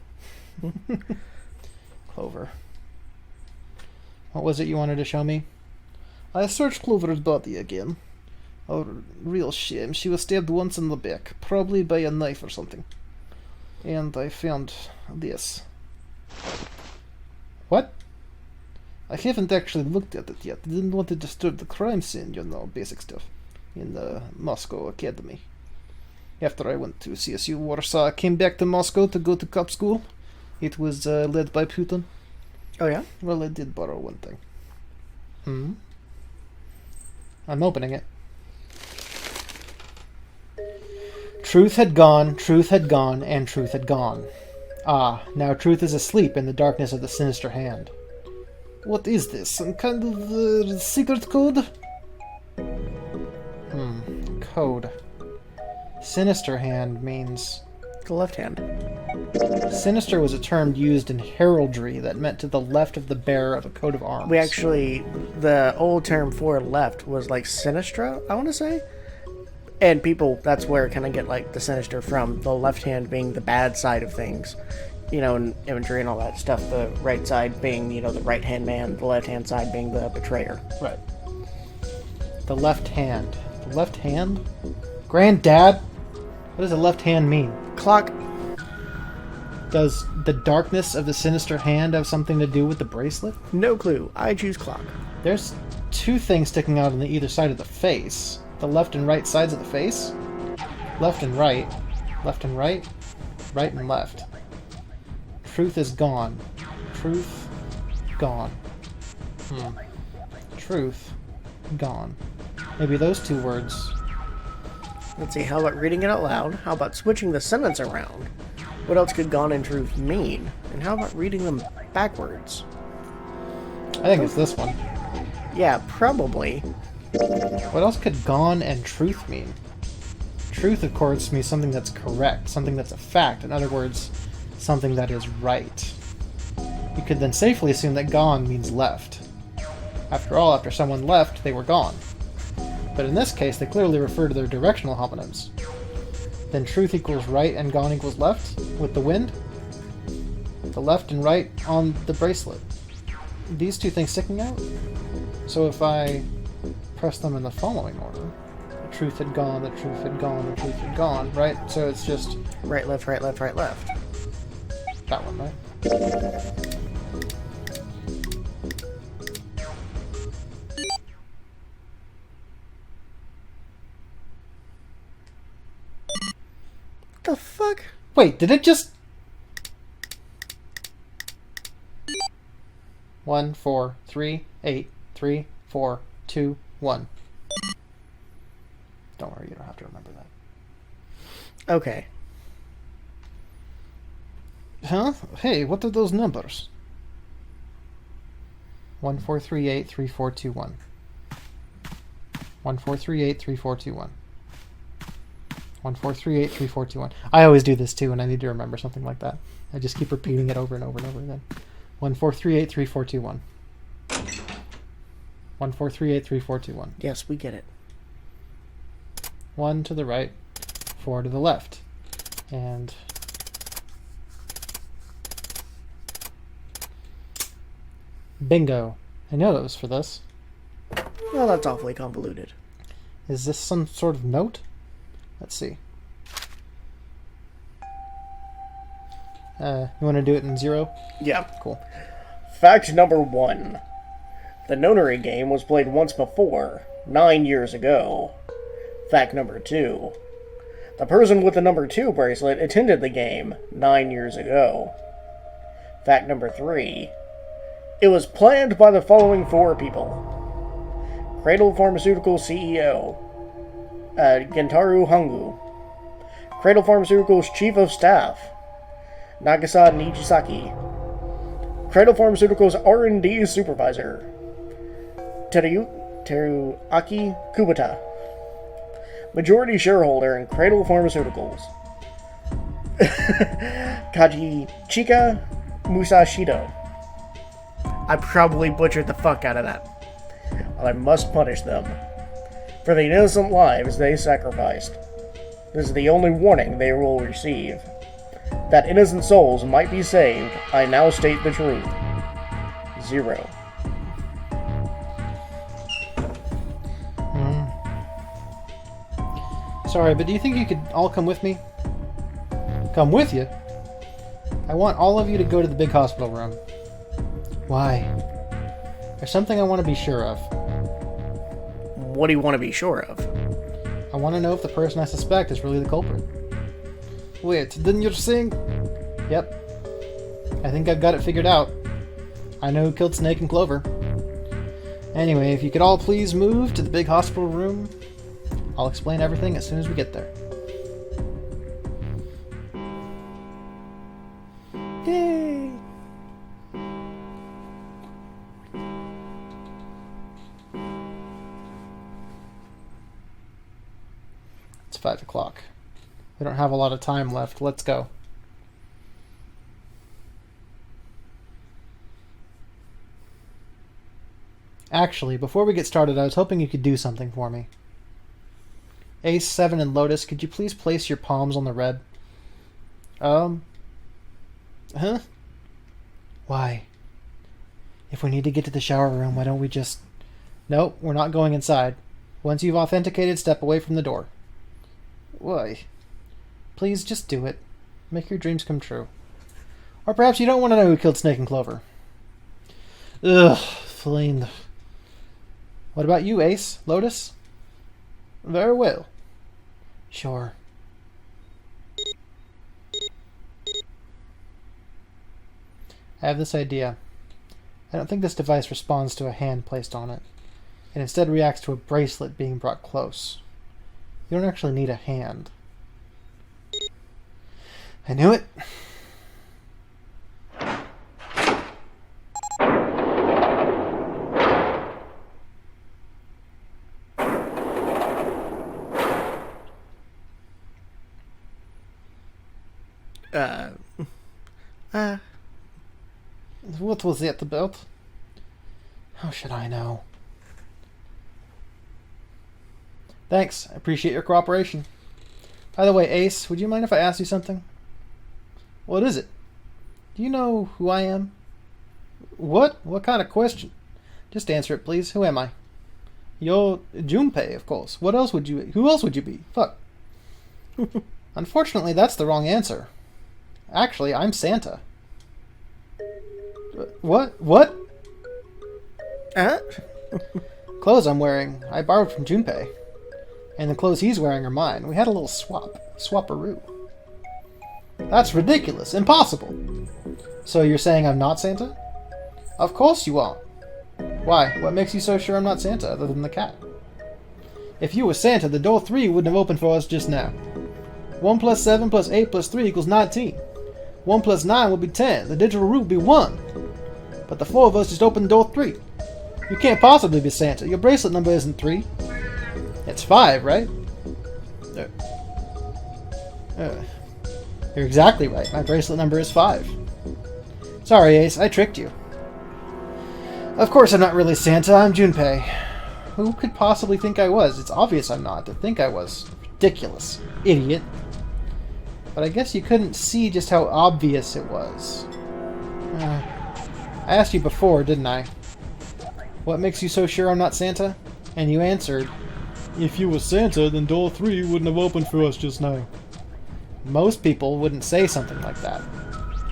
[SPEAKER 1] Clover. What was it you wanted to show me? I searched Clover's body again. A real shame. She was stabbed once in the back, probably by a knife or something. And I found this. What? I haven't actually looked at it yet. I didn't want to disturb the crime scene, you know, basic stuff, in the Moscow Academy. After I went to CSU Warsaw, I came back to Moscow to go to cop school. It was led by Putin.
[SPEAKER 2] Oh, yeah?
[SPEAKER 1] Well, I did borrow one thing. I'm opening it. Truth had gone, and truth had gone. Ah, now truth is asleep in the darkness of the sinister hand. What is this? Some kind of secret code? Code. Sinister hand means...
[SPEAKER 2] The left hand.
[SPEAKER 1] Sinister was a term used in heraldry that meant to the left of the bearer of a coat of arms.
[SPEAKER 2] We actually... The old term for left was like sinistra, I want to say? And people, that's where kind of get like the sinister from. The left hand being the bad side of things. You know, in imagery and all that stuff. The right side being, you know, the right-hand man. The left-hand side being the betrayer.
[SPEAKER 1] Right. The left hand. The left hand? Granddad? What does a left hand mean?
[SPEAKER 2] Clock.
[SPEAKER 1] Does the darkness of the sinister hand have something to do with the bracelet?
[SPEAKER 2] No clue. I choose clock.
[SPEAKER 1] There's two things sticking out on the either side of the face. The left and right sides of the face? Left and right. Left and right. Right and left. Truth is gone. Truth gone. Truth gone. Maybe those two words.
[SPEAKER 2] Let's see, how about reading it out loud? How about switching the sentence around? What else could gone and truth mean? And how about reading them backwards?
[SPEAKER 1] I think it's this one.
[SPEAKER 2] Yeah, probably.
[SPEAKER 1] What else could gone and truth mean? Truth, of course, means something that's correct, something that's a fact. In other words, something that is right. You could then safely assume that gone means left. After all, after someone left, they were gone. But in this case, they clearly refer to their directional homonyms. Then truth equals right and gone equals left, with the wind. The left and right on the bracelet. These two things sticking out? So if I press them in the following order, the truth had gone, the truth had gone, the truth had gone, right? So it's just...
[SPEAKER 2] Right, left, right, left, right, left.
[SPEAKER 1] That one, right?
[SPEAKER 2] The fuck?
[SPEAKER 1] Wait, did it just... 1, 4, 3, 8, 3, 4, 2, 1. Don't worry, you don't have to remember that.
[SPEAKER 2] Okay.
[SPEAKER 1] Huh? Hey, what are those numbers? 1, 4, 3, 8, 3, 4, 2, 1. 1, 4, 3, 8, 3, 4, 2, 1. 1, 4, 3, 8, 3, 4, 2, 1. I always do this too, and I need to remember something like that. I just keep repeating it over and over and over again. 1, 4, 3, 8, 3, 4, 2, 1. 1, 4, 3, 8, 3, 4, 2, 1.
[SPEAKER 2] Yes, we get it.
[SPEAKER 1] 1 to the right, 4 to the left. And... bingo. I know it was for this.
[SPEAKER 2] Well, that's awfully convoluted.
[SPEAKER 1] Is this some sort of note? Let's see. You want to do it in 0?
[SPEAKER 2] Yeah.
[SPEAKER 1] Cool.
[SPEAKER 2] Fact number 1. The notary game was played once before, 9 years ago. Fact number 2. The person with the number 2 bracelet attended the game 9 years ago. Fact number 3. It was planned by the following 4 people. Cradle Pharmaceuticals CEO, Gentaro Hongu. Cradle Pharmaceuticals Chief of Staff, Nagasa Nijisaki. Cradle Pharmaceuticals R&D Supervisor, Teruaki Kubota. Majority shareholder in Cradle Pharmaceuticals, Kajichika Musashido. I probably butchered the fuck out of that. I must punish them for the innocent lives they sacrificed. This is the only warning they will receive. That innocent souls might be saved, I now state the truth. 0.
[SPEAKER 1] Sorry, but do you think you could all come with me? Come with you? I want all of you to go to the big hospital room. Why? There's something I want to be sure of.
[SPEAKER 2] What do you want to be sure of?
[SPEAKER 1] I want to know if the person I suspect is really the culprit. Wait, didn't you sing? Yep. I think I've got it figured out. I know who killed Snake and Clover. Anyway, if you could all please move to the big hospital room, I'll explain everything as soon as we get there. Yay! It's 5 o'clock. We don't have a lot of time left. Let's go. Actually, before we get started, I was hoping you could do something for me. Ace, 7, and Lotus, could you please place your palms on the red? Huh? Why? If we need to get to the shower room, why don't we just... Nope, we're not going inside. Once you've authenticated, step away from the door. Why? Please, just do it. Make your dreams come true. Or perhaps you don't want to know who killed Snake and Clover. Ugh, Feline. What about you, Ace? Lotus? Very well. Sure. I have this idea. I don't think this device responds to a hand placed on it. It instead reacts to a bracelet being brought close. You don't actually need a hand. I knew it. What was it about? How should I know? Thanks. I appreciate your cooperation. By the way, Ace, would you mind if I asked you something? What is it? Do you know who I am? What? What kind of question? Just answer it, please. Who am I? You're Junpei, of course. What else would you... Who else would you be? Fuck. Unfortunately, that's the wrong answer. Actually, I'm Santa. What? What? Clothes I'm wearing, I borrowed from Junpei. And the clothes he's wearing are mine. We had a little swap-a-roo. That's ridiculous. Impossible. So you're saying I'm not Santa? Of course you are. Why? What makes you so sure I'm not Santa, other than the cat? If you were Santa, the door 3 wouldn't have opened for us just now. 1 plus 7 plus 8 plus 3 equals 19. 1 plus 9 would be 10. The digital root would be 1. But the 4 of us just opened door 3. You can't possibly be Santa. Your bracelet number isn't 3. It's 5, right? You're exactly right. My bracelet number is 5. Sorry, Ace. I tricked you. Of course I'm not really Santa. I'm Junpei. Who could possibly think I was? It's obvious I'm not. To think I was. Ridiculous. Idiot. But I guess you couldn't see just how obvious it was. I asked you before, didn't I? What makes you so sure I'm not Santa? And you answered, if you were Santa, then door 3 wouldn't have opened for us just now. Most people wouldn't say something like that.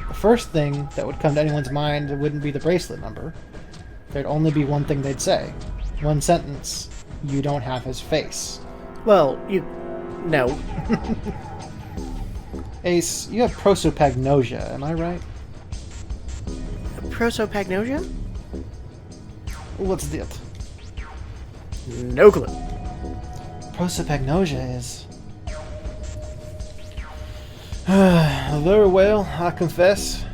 [SPEAKER 1] The first thing that would come to anyone's mind wouldn't be the bracelet number. There'd only be one thing they'd say. One sentence. You don't have his face.
[SPEAKER 2] Well, no.
[SPEAKER 1] Ace, you have prosopagnosia, am I right?
[SPEAKER 2] Prosopagnosia?
[SPEAKER 1] What's that?
[SPEAKER 2] No clue.
[SPEAKER 1] Prosopagnosia is... Very well, I confess.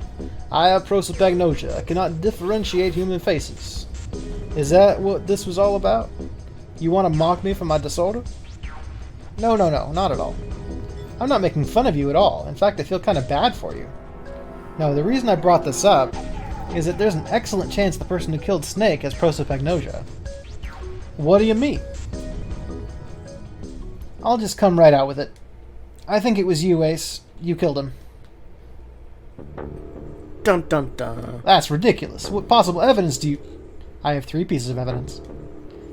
[SPEAKER 1] I have prosopagnosia. I cannot differentiate human faces. Is that what this was all about? You want to mock me for my disorder? No, not at all. I'm not making fun of you at all. In fact, I feel kind of bad for you. No, the reason I brought this up is that there's an excellent chance the person who killed Snake has prosopagnosia. What do you mean? I'll just come right out with it. I think it was you, Ace. You killed him.
[SPEAKER 2] Dun dun dun.
[SPEAKER 1] That's ridiculous. What possible evidence do you... I have 3 pieces of evidence.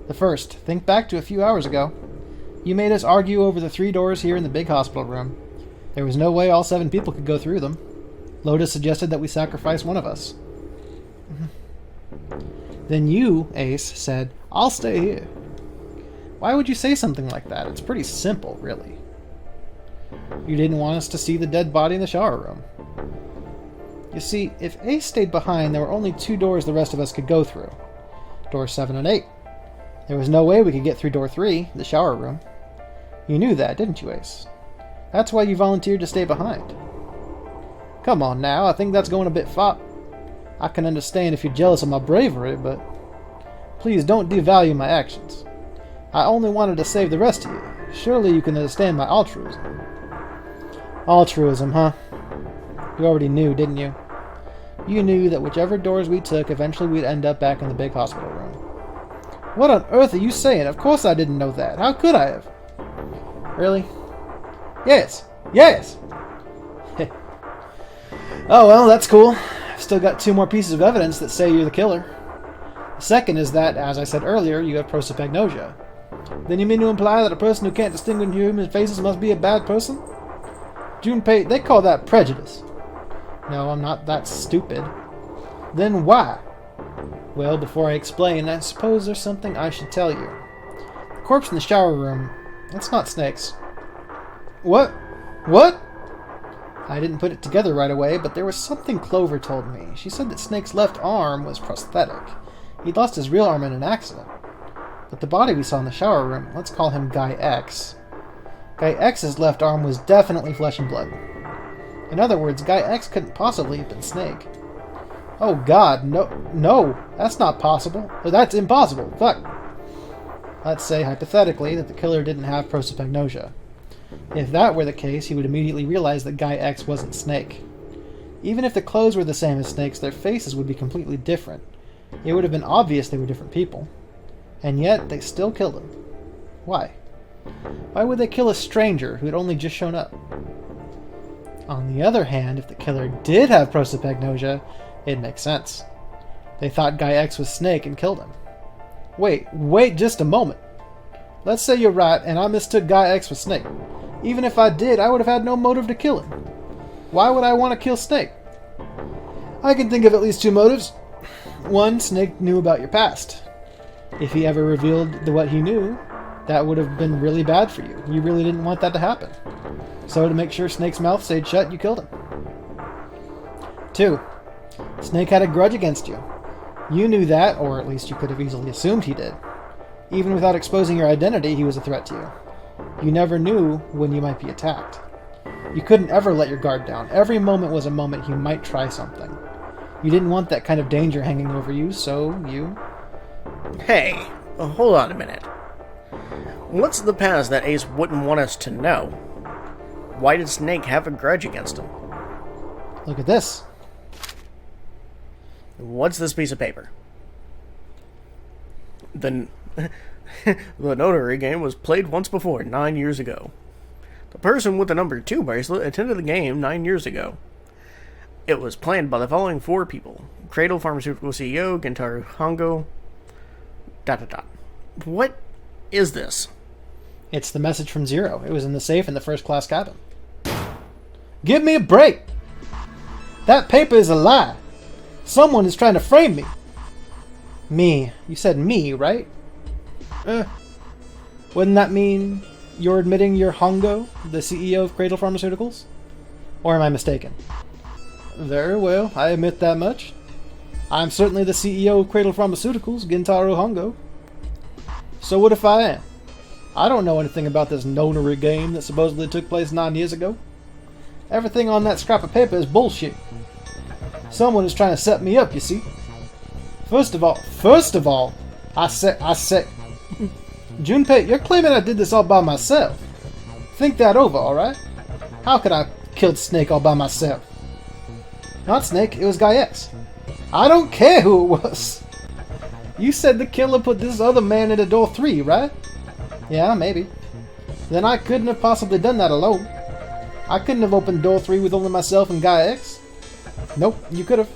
[SPEAKER 1] The first, think back to a few hours ago. You made us argue over the 3 doors here in the big hospital room. There was no way all 7 people could go through them. Lotus suggested that we sacrifice one of us. Then you, Ace, said, I'll stay here. Why would you say something like that? It's pretty simple, really. You didn't want us to see the dead body in the shower room. You see, if Ace stayed behind, there were only 2 doors the rest of us could go through. Doors 7 and 8. There was no way we could get through door 3, the shower room. You knew that, didn't you, Ace? That's why you volunteered to stay behind. Come on now, I think that's going a bit far. I can understand if you're jealous of my bravery, but please don't devalue my actions. I only wanted to save the rest of you. Surely you can understand my altruism. Altruism, huh? You already knew, didn't you? You knew that whichever doors we took, eventually we'd end up back in the big hospital room. What on earth are you saying? Of course I didn't know that. How could I have? Really? Yes. Yes! Oh well, that's cool. I've still got 2 more pieces of evidence that say you're the killer. The second is that, as I said earlier, you have prosopagnosia. Then you mean to imply that a person who can't distinguish human faces must be a bad person? Junpei, they call that prejudice. No, I'm not that stupid. Then why? Well, before I explain, I suppose there's something I should tell you. The corpse in the shower room, that's not Snake's. What? What? I didn't put it together right away, but there was something Clover told me. She said that Snake's left arm was prosthetic. He'd lost his real arm in an accident. But the body we saw in the shower room, let's call him Guy X. Guy X's left arm was definitely flesh and blood. In other words, Guy X couldn't possibly have been Snake. Oh god, no, that's not possible. That's impossible. Fuck. Let's say, hypothetically, that the killer didn't have prosopagnosia. If that were the case, he would immediately realize that Guy X wasn't Snake. Even if the clothes were the same as Snake's, their faces would be completely different. It would have been obvious they were different people. And yet, they still killed him. Why? Why would they kill a stranger who had only just shown up? On the other hand, if the killer did have prosopagnosia, it makes sense. They thought Guy X was Snake and killed him. Wait just a moment. Let's say you're right and I mistook Guy X for Snake. Even if I did, I would have had no motive to kill him. Why would I want to kill Snake? I can think of at least 2 motives. 1, Snake knew about your past. If he ever revealed what he knew, that would have been really bad for you. You really didn't want that to happen. So to make sure Snake's mouth stayed shut, you killed him. 2, Snake had a grudge against you. You knew that, or at least you could have easily assumed he did. Even without exposing your identity, he was a threat to you. You never knew when you might be attacked. You couldn't ever let your guard down. Every moment was a moment he might try something. You didn't want that kind of danger hanging over you, so you...
[SPEAKER 2] Hey, hold on a minute. What's the past that Ace wouldn't want us to know? Why did Snake have a grudge against him?
[SPEAKER 1] Look at this.
[SPEAKER 2] What's this piece of paper? The notary game was played once before, 9 years ago. The person with the number 2 bracelet attended the game 9 years ago. It was planned by the following 4 people. Cradle Pharmaceutical CEO, Gentaro Hongo... ... What is this?
[SPEAKER 1] It's the message from Zero. It was in the safe in the first-class cabin. Give me a break! That paper is a lie! Someone is trying to frame me! Me. You said me, right? Wouldn't that mean you're admitting you're Hongo, the CEO of Cradle Pharmaceuticals? Or am I mistaken? Very well, I admit that much. I'm certainly the CEO of Cradle Pharmaceuticals, Gintaro Hongo. So what if I am? I don't know anything about this nonary game that supposedly took place 9 years ago. Everything on that scrap of paper is bullshit. Someone is trying to set me up, you see. First of all, I said, Junpei, you're claiming I did this all by myself. Think that over, alright? How could I killed Snake all by myself? Not Snake, it was Guy X. I don't care who it was. You said the killer put this other man into door 3, right? Yeah, maybe. Then I couldn't have possibly done that alone. I couldn't have opened door 3 with only myself and Guy X. Nope, you could have.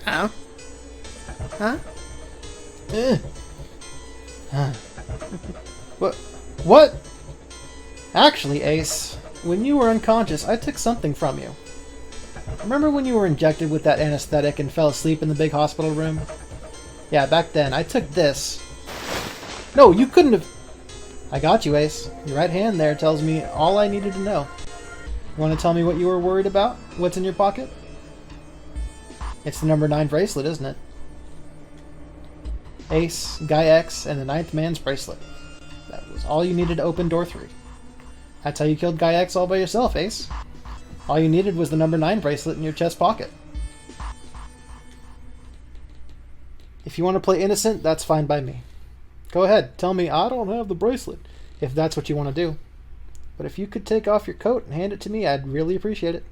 [SPEAKER 2] Huh? Huh?
[SPEAKER 1] What? Actually, Ace, when you were unconscious, I took something from you. Remember when you were injected with that anesthetic and fell asleep in the big hospital room? Yeah, back then, I took this. No, you couldn't have... I got you, Ace. Your right hand there tells me all I needed to know. You want to tell me what you were worried about? What's in your pocket? It's the number 9 bracelet, isn't it? Ace, Guy X, and the 9th man's bracelet. That was all you needed to open door 3. That's how you killed Guy X all by yourself, Ace. All you needed was the number 9 bracelet in your chest pocket. If you want to play innocent, that's fine by me. Go ahead, tell me I don't have the bracelet, if that's what you want to do. But if you could take off your coat and hand it to me, I'd really appreciate it.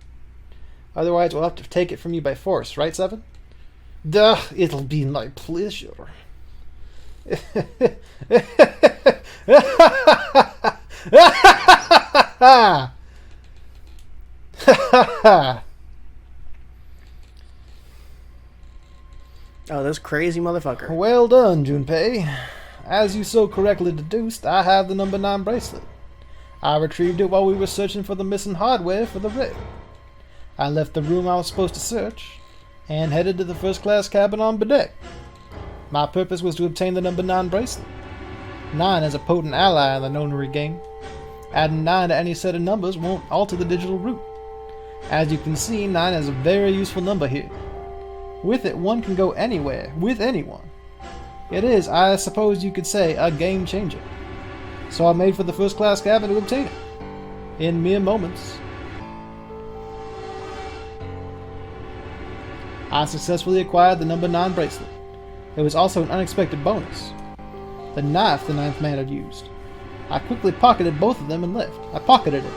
[SPEAKER 1] Otherwise, we'll have to take it from you by force, right, Seven? Duh, it'll be my pleasure.
[SPEAKER 2] Oh, this crazy motherfucker.
[SPEAKER 1] Well done, Junpei. As you so correctly deduced, I have the number 9 bracelet. I retrieved it while we were searching for the missing hardware for the rig. I left the room I was supposed to search, and headed to the first-class cabin on deck. My purpose was to obtain the number 9 bracelet. 9 is a potent ally in the nonary game. Adding 9 to any set of numbers won't alter the digital root. As you can see, 9 is a very useful number here. With it, one can go anywhere, with anyone. It is, I suppose you could say, a game changer. So I made for the first-class cabin to obtain it. In mere moments. I successfully acquired the number 9 bracelet. There was also an unexpected bonus. The knife the 9th man had used. I quickly pocketed both of them and left. I pocketed it.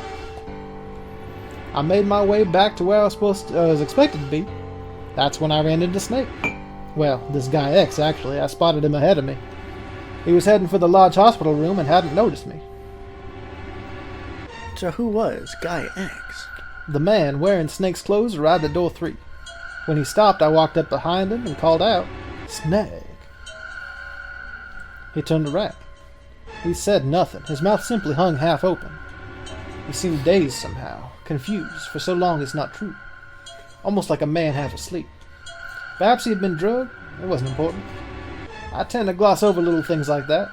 [SPEAKER 1] I made my way back to where I was expected to be. That's when I ran into Snake. Well, this Guy X, actually. I spotted him ahead of me. He was heading for the large hospital room and hadn't noticed me.
[SPEAKER 2] So who was Guy X?
[SPEAKER 1] The man wearing Snake's clothes arrived at door 3. When he stopped, I walked up behind him and called out, "Snake." He turned around. He said nothing. His mouth simply hung half open. He seemed dazed somehow, confused, for so long is not true. Almost like a man half asleep. Perhaps he had been drugged. It wasn't important. I tend to gloss over little things like that.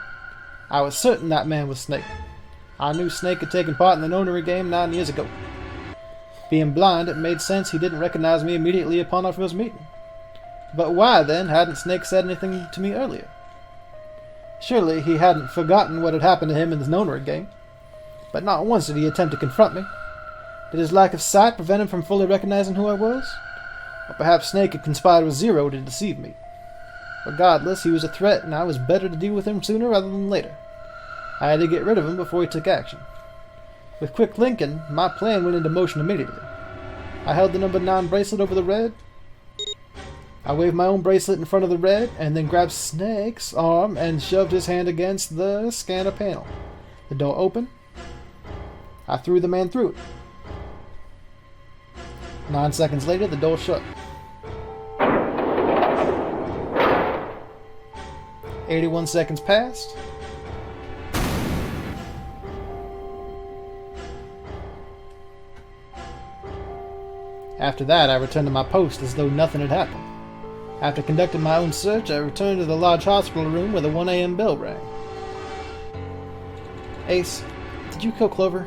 [SPEAKER 1] I was certain that man was Snake. I knew Snake had taken part in the nonary game 9 years ago. Being blind, it made sense he didn't recognize me immediately upon our first meeting. But why, then, hadn't Snake said anything to me earlier? Surely he hadn't forgotten what had happened to him in the nonary game. But not once did he attempt to confront me. Did his lack of sight prevent him from fully recognizing who I was? Or perhaps Snake had conspired with Zero to deceive me. Regardless, he was a threat, and I was better to deal with him sooner rather than later. I had to get rid of him before he took action. With quick thinking, my plan went into motion immediately. I held the number 9 bracelet over the red. I waved my own bracelet in front of the red, and then grabbed Snake's arm and shoved his hand against the scanner panel. The door opened. I threw the man through it. 9 seconds later, the door shut. 81 seconds passed. After that, I returned to my post as though nothing had happened. After conducting my own search, I returned to the large hospital room where the 1 a.m. bell rang. Ace, did you kill Clover?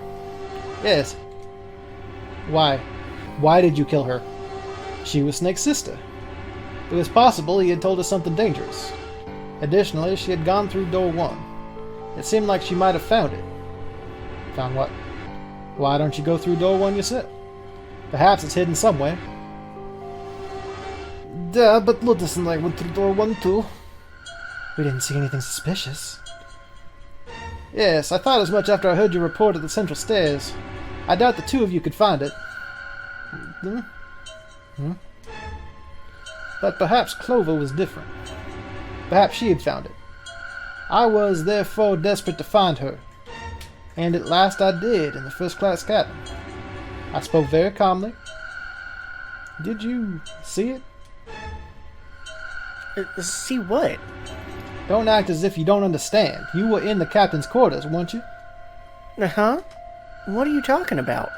[SPEAKER 1] Yes. Why? Why did you kill her? She was Snake's sister. It was possible he had told us something dangerous. Additionally, she had gone through door 1. It seemed like she might have found it. Found what? Why don't you go through door 1 yourself? Perhaps it's hidden somewhere. Duh, but Lotus and I went through door 1 too. We didn't see anything suspicious. Yes, I thought as much after I heard your report at the central stairs. I doubt the two of you could find it. But perhaps Clover was different. Perhaps she had found it. I was, therefore, desperate to find her. And at last I did, in the first-class cabin. I spoke very calmly. Did you see it?
[SPEAKER 2] See what?
[SPEAKER 1] Don't act as if you don't understand. You were in the captain's quarters, weren't you?
[SPEAKER 2] Uh-huh. What are you talking about?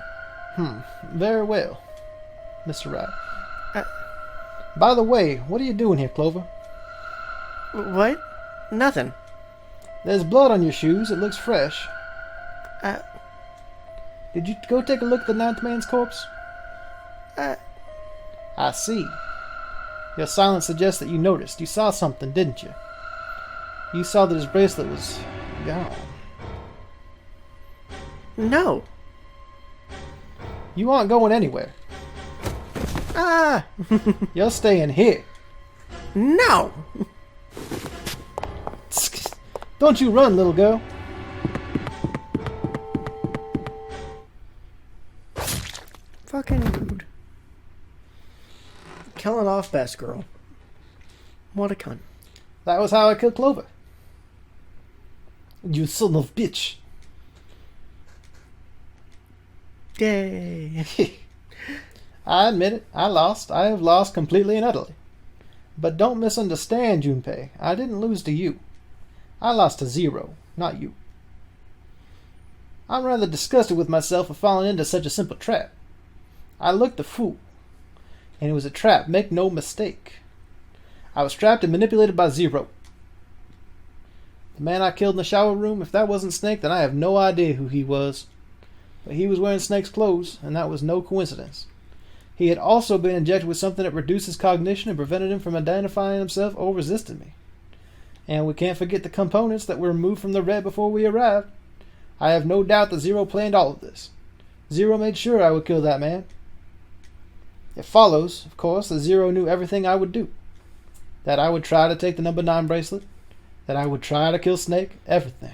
[SPEAKER 1] Very well, Mr. Wright. By the way, what are you doing here, Clover?
[SPEAKER 2] What? Nothing.
[SPEAKER 1] There's blood on your shoes. It looks fresh.
[SPEAKER 2] Uh...
[SPEAKER 1] Did you go take a look at the 9th man's corpse? I see. Your silence suggests that you noticed. You saw something, didn't you? You saw that his bracelet was gone.
[SPEAKER 2] No.
[SPEAKER 1] You aren't going anywhere.
[SPEAKER 2] Ah!
[SPEAKER 1] You're staying here.
[SPEAKER 2] No!
[SPEAKER 1] Don't you run, little girl.
[SPEAKER 2] Fucking rude. Killing off best girl. What a cunt.
[SPEAKER 1] That was how I killed Clover. You son of bitch.
[SPEAKER 2] Yay.
[SPEAKER 1] I admit it. I lost. I have lost completely and utterly. But don't misunderstand, Junpei. I didn't lose to you. I lost to Zero, not you. I'm rather disgusted with myself for falling into such a simple trap. I looked a fool. And it was a trap, make no mistake. I was trapped and manipulated by Zero. The man I killed in the shower room, if that wasn't Snake, then I have no idea who he was. But he was wearing Snake's clothes, and that was no coincidence. He had also been injected with something that reduced his cognition and prevented him from identifying himself or resisting me. And we can't forget the components that were removed from the red before we arrived. I have no doubt that Zero planned all of this. Zero made sure I would kill that man. It follows, of course, that Zero knew everything I would do. That I would try to take the number 9 bracelet. That I would try to kill Snake. Everything.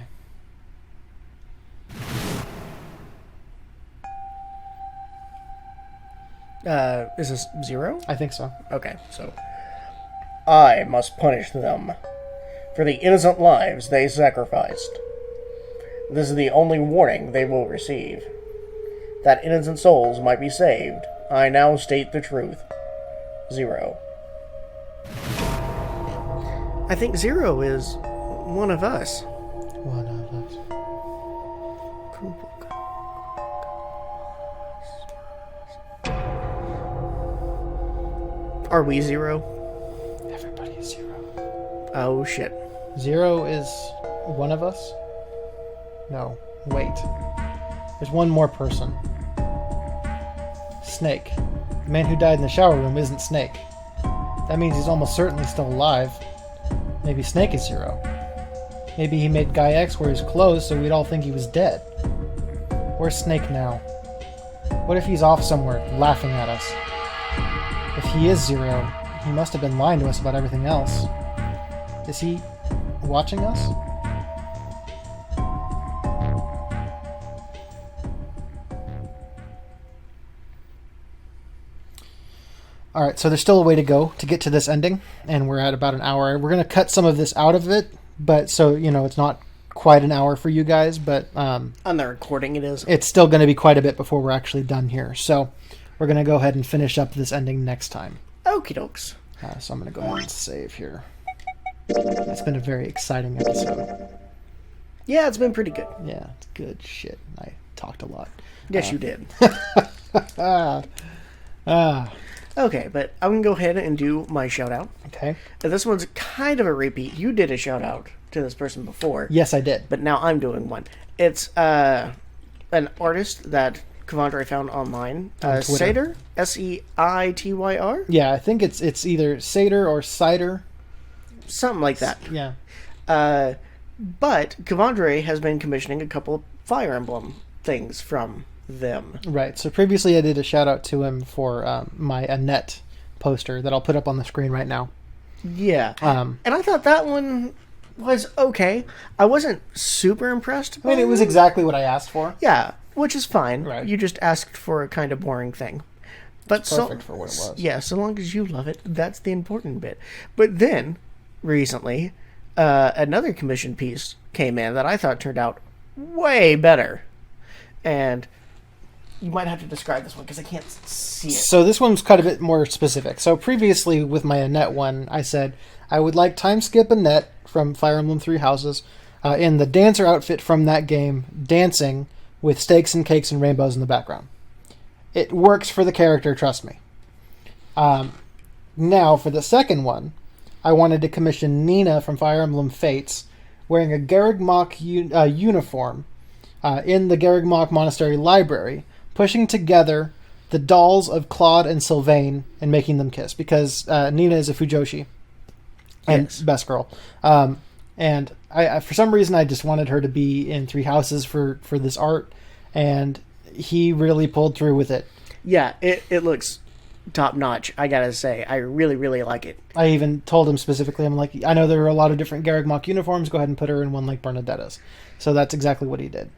[SPEAKER 2] Is this Zero?
[SPEAKER 1] I think so.
[SPEAKER 2] Okay, so. I must punish them for the innocent lives they sacrificed. This is the only warning they will receive. That innocent souls might be saved. I now state the truth. Zero. I think Zero is one of us.
[SPEAKER 1] One of us.
[SPEAKER 2] Are we Zero?
[SPEAKER 1] Everybody is Zero.
[SPEAKER 2] Oh shit.
[SPEAKER 1] Zero is one of us? No. Wait. There's one more person. Snake. The man who died in the shower room isn't Snake. That means he's almost certainly still alive. Maybe Snake is Zero. Maybe he made Guy X wear his clothes so we'd all think he was dead. Where's Snake now? What if he's off somewhere, laughing at us? If he is Zero, he must have been lying to us about everything else. Is he watching us? Alright, so there's still a way to go to get to this ending, and we're at about an hour. We're going to cut some of this out of it, but so, you know, it's not quite an hour for you guys, but...
[SPEAKER 2] on the recording it is.
[SPEAKER 1] It's still going to be quite a bit before we're actually done here. So we're going to go ahead and finish up this ending next time.
[SPEAKER 2] Okie dokes.
[SPEAKER 1] So I'm going to go ahead and save here. It's been a very exciting episode.
[SPEAKER 2] Yeah, it's been pretty good.
[SPEAKER 1] Yeah, it's good shit. I talked a lot.
[SPEAKER 2] Yes, you did. Okay, but I'm going to go ahead and do my shout out.
[SPEAKER 1] Okay.
[SPEAKER 2] And this one's kind of a repeat. You did a shout out to this person before.
[SPEAKER 1] Yes, I did.
[SPEAKER 2] But now I'm doing one. It's an artist that Kevandre found online.
[SPEAKER 1] On Twitter.
[SPEAKER 2] Seityr? Seityr?
[SPEAKER 1] Yeah, I think it's either Seityr or Cider.
[SPEAKER 2] Something like that.
[SPEAKER 1] Yeah.
[SPEAKER 2] But Kevandre has been commissioning a couple of Fire Emblem things from them.
[SPEAKER 1] Right. So previously I did a shout out to him for my Annette poster that I'll put up on the screen right now.
[SPEAKER 2] Yeah. And I thought that one was okay. I wasn't super impressed by
[SPEAKER 1] it was exactly what I asked for.
[SPEAKER 2] Yeah, which is fine.
[SPEAKER 1] Right.
[SPEAKER 2] You just asked for a kind of boring thing. But
[SPEAKER 1] It's perfect for what it was.
[SPEAKER 2] Yeah, so long as you love it, that's the important bit. But then, recently, another commission piece came in that I thought turned out way better. And you might have to describe this one because I can't see it.
[SPEAKER 1] So this one's quite a bit more specific. So previously with my Annette one, I said I would like time skip Annette from Fire Emblem Three Houses in the dancer outfit from that game, dancing with steaks and cakes and rainbows in the background. It works for the character, trust me. Now for the second one, I wanted to commission Nina from Fire Emblem Fates wearing a Garreg Mach uniform in the Garreg Mach Monastery Library, pushing together the dolls of Claude and Sylvain and making them kiss, because Nina is a Fujoshi and
[SPEAKER 2] Yes.
[SPEAKER 1] best girl. And I for some reason I just wanted her to be in Three Houses for this art, and he really pulled through with it.
[SPEAKER 2] Yeah, it looks top notch, I gotta say. I really, really like it.
[SPEAKER 1] I even told him specifically, I'm like, I know there are a lot of different Garreg Mach uniforms, go ahead and put her in one like Bernadetta's. So that's exactly what he did.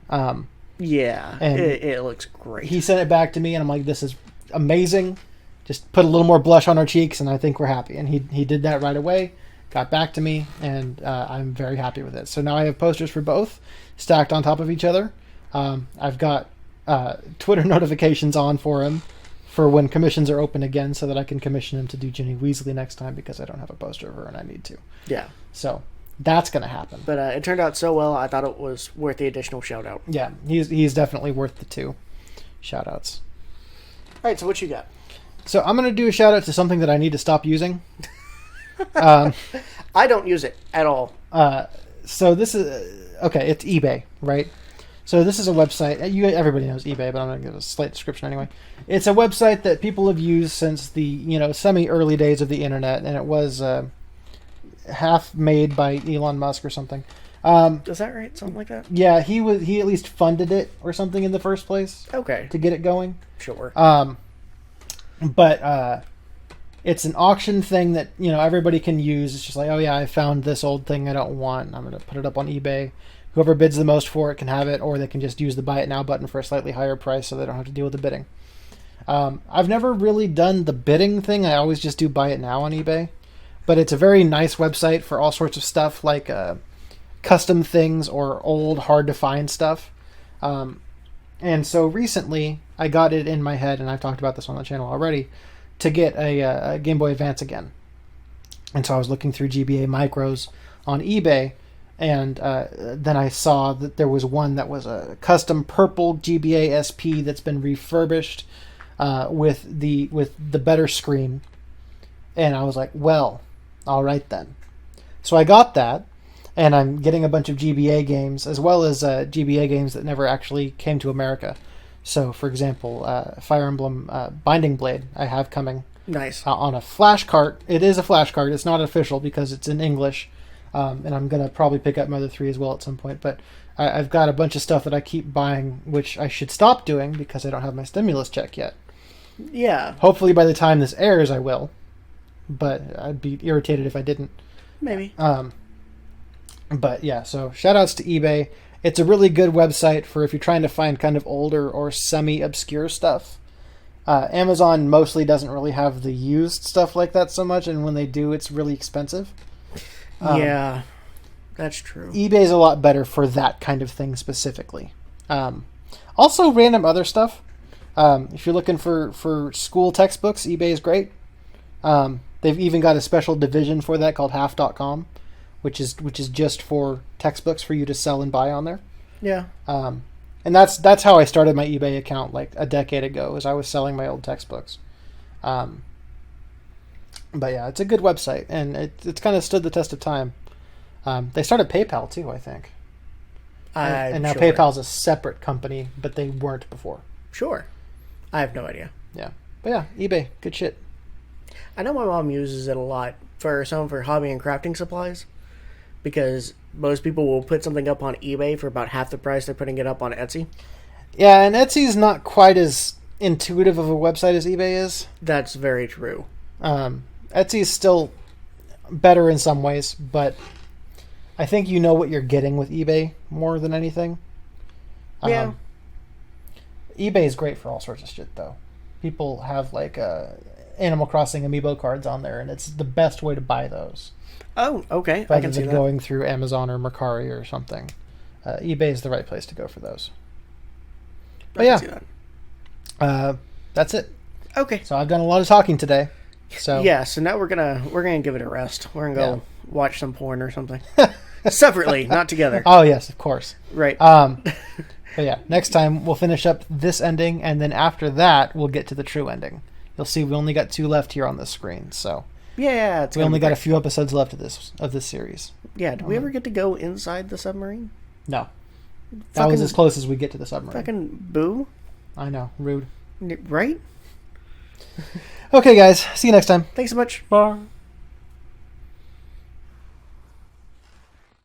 [SPEAKER 2] Yeah,
[SPEAKER 1] And
[SPEAKER 2] it looks great.
[SPEAKER 1] He sent it back to me, and I'm like, this is amazing. Just put a little more blush on our cheeks, and I think we're happy. And he did that right away, got back to me, and I'm very happy with it. So now I have posters for both stacked on top of each other. I've got Twitter notifications on for him for when commissions are open again, so that I can commission him to do Ginny Weasley next time, because I don't have a poster of her and I need to.
[SPEAKER 2] Yeah.
[SPEAKER 1] So that's going to happen.
[SPEAKER 2] But it turned out so well, I thought it was worth the additional shout-out.
[SPEAKER 1] Yeah, he's definitely worth the 2 shout-outs.
[SPEAKER 2] All right, so what you got?
[SPEAKER 1] So I'm going to do a shout-out to something that I need to stop using.
[SPEAKER 2] I don't use it at all.
[SPEAKER 1] So this is... Okay, it's eBay, right? So this is a website. Everybody knows eBay, but I'm going to give a slight description anyway. It's a website that people have used since the semi-early days of the internet, and it was half made by Elon Musk or something.
[SPEAKER 2] Is that right? Something like that?
[SPEAKER 1] Yeah, he at least funded it or something in the first place
[SPEAKER 2] Okay.
[SPEAKER 1] to get it going.
[SPEAKER 2] Sure.
[SPEAKER 1] But it's an auction thing that everybody can use. It's just like, oh yeah, I found this old thing I don't want. I'm going to put it up on eBay. Whoever bids the most for it can have it, or they can just use the buy it now button for a slightly higher price, so they don't have to deal with the bidding. I've never really done the bidding thing. I always just do buy it now on eBay. But it's a very nice website for all sorts of stuff, like custom things or old, hard-to-find stuff. And so recently, I got it in my head, and I've talked about this on the channel already, to get a Game Boy Advance again. And so I was looking through GBA micros on eBay, and then I saw that there was one that was a custom purple GBA SP that's been refurbished with the better screen. And I was like, well, all right then. So I got that, and I'm getting a bunch of GBA games, as well as GBA games that never actually came to America. So, for example, Fire Emblem Binding Blade I have coming.
[SPEAKER 2] Nice.
[SPEAKER 1] On a flash cart. It is a flash cart. It's not official because it's in English. And I'm going to probably pick up Mother 3 as well at some point. But I've got a bunch of stuff that I keep buying, which I should stop doing because I don't have my stimulus check yet.
[SPEAKER 2] Yeah.
[SPEAKER 1] Hopefully by the time this airs, I will. But I'd be irritated if I didn't.
[SPEAKER 2] Maybe.
[SPEAKER 1] But yeah, so shout-outs to eBay. It's a really good website for if you're trying to find kind of older or semi-obscure stuff. Amazon mostly doesn't really have the used stuff like that so much, and when they do, it's really expensive.
[SPEAKER 2] Yeah, that's true.
[SPEAKER 1] eBay's a lot better for that kind of thing specifically. Also, random other stuff. If you're looking for school textbooks, eBay is great. They've even got a special division for that called half.com, which is just for textbooks for you to sell and buy on there.
[SPEAKER 2] Yeah.
[SPEAKER 1] And that's how I started my eBay account like a decade ago, is I was selling my old textbooks. But yeah, it's a good website, and it's kind of stood the test of time. They started PayPal too, I think. And now
[SPEAKER 2] sure.
[SPEAKER 1] PayPal's a separate company, but they weren't before.
[SPEAKER 2] Sure. I have no idea.
[SPEAKER 1] Yeah. But yeah, eBay, good shit.
[SPEAKER 2] I know my mom uses it a lot for hobby and crafting supplies, because most people will put something up on eBay for about half the price they're putting it up on Etsy.
[SPEAKER 1] Yeah, and Etsy's not quite as intuitive of a website as eBay is.
[SPEAKER 2] That's very true.
[SPEAKER 1] Etsy's still better in some ways, but I think you know what you're getting with eBay more than anything.
[SPEAKER 2] Yeah.
[SPEAKER 1] eBay is great for all sorts of shit, though. People have like Animal Crossing amiibo cards on there, and it's the best way to buy those.
[SPEAKER 2] Oh, okay.
[SPEAKER 1] Rather
[SPEAKER 2] I can see
[SPEAKER 1] than
[SPEAKER 2] that.
[SPEAKER 1] going through Amazon or Mercari or something. eBay is the right place to go for those. But
[SPEAKER 2] I can see that.
[SPEAKER 1] That's it.
[SPEAKER 2] Okay.
[SPEAKER 1] So I've done a lot of talking today. So
[SPEAKER 2] Yeah, so now we're gonna give it a rest. We're gonna go watch some porn or something. Separately, not together.
[SPEAKER 1] Oh yes, of course.
[SPEAKER 2] Right.
[SPEAKER 1] But yeah, next time we'll finish up this ending, and then after that we'll get to the true ending. You'll see we only got 2 left here on this screen, so
[SPEAKER 2] Yeah,
[SPEAKER 1] we only got a few episodes left of this series.
[SPEAKER 2] Yeah, did we ever get to go inside the submarine?
[SPEAKER 1] No, that was as close as we get to the submarine.
[SPEAKER 2] Fucking boo.
[SPEAKER 1] I know, rude.
[SPEAKER 2] Right?
[SPEAKER 1] Okay, guys, see you next time.
[SPEAKER 2] Thanks so much.
[SPEAKER 1] Bye.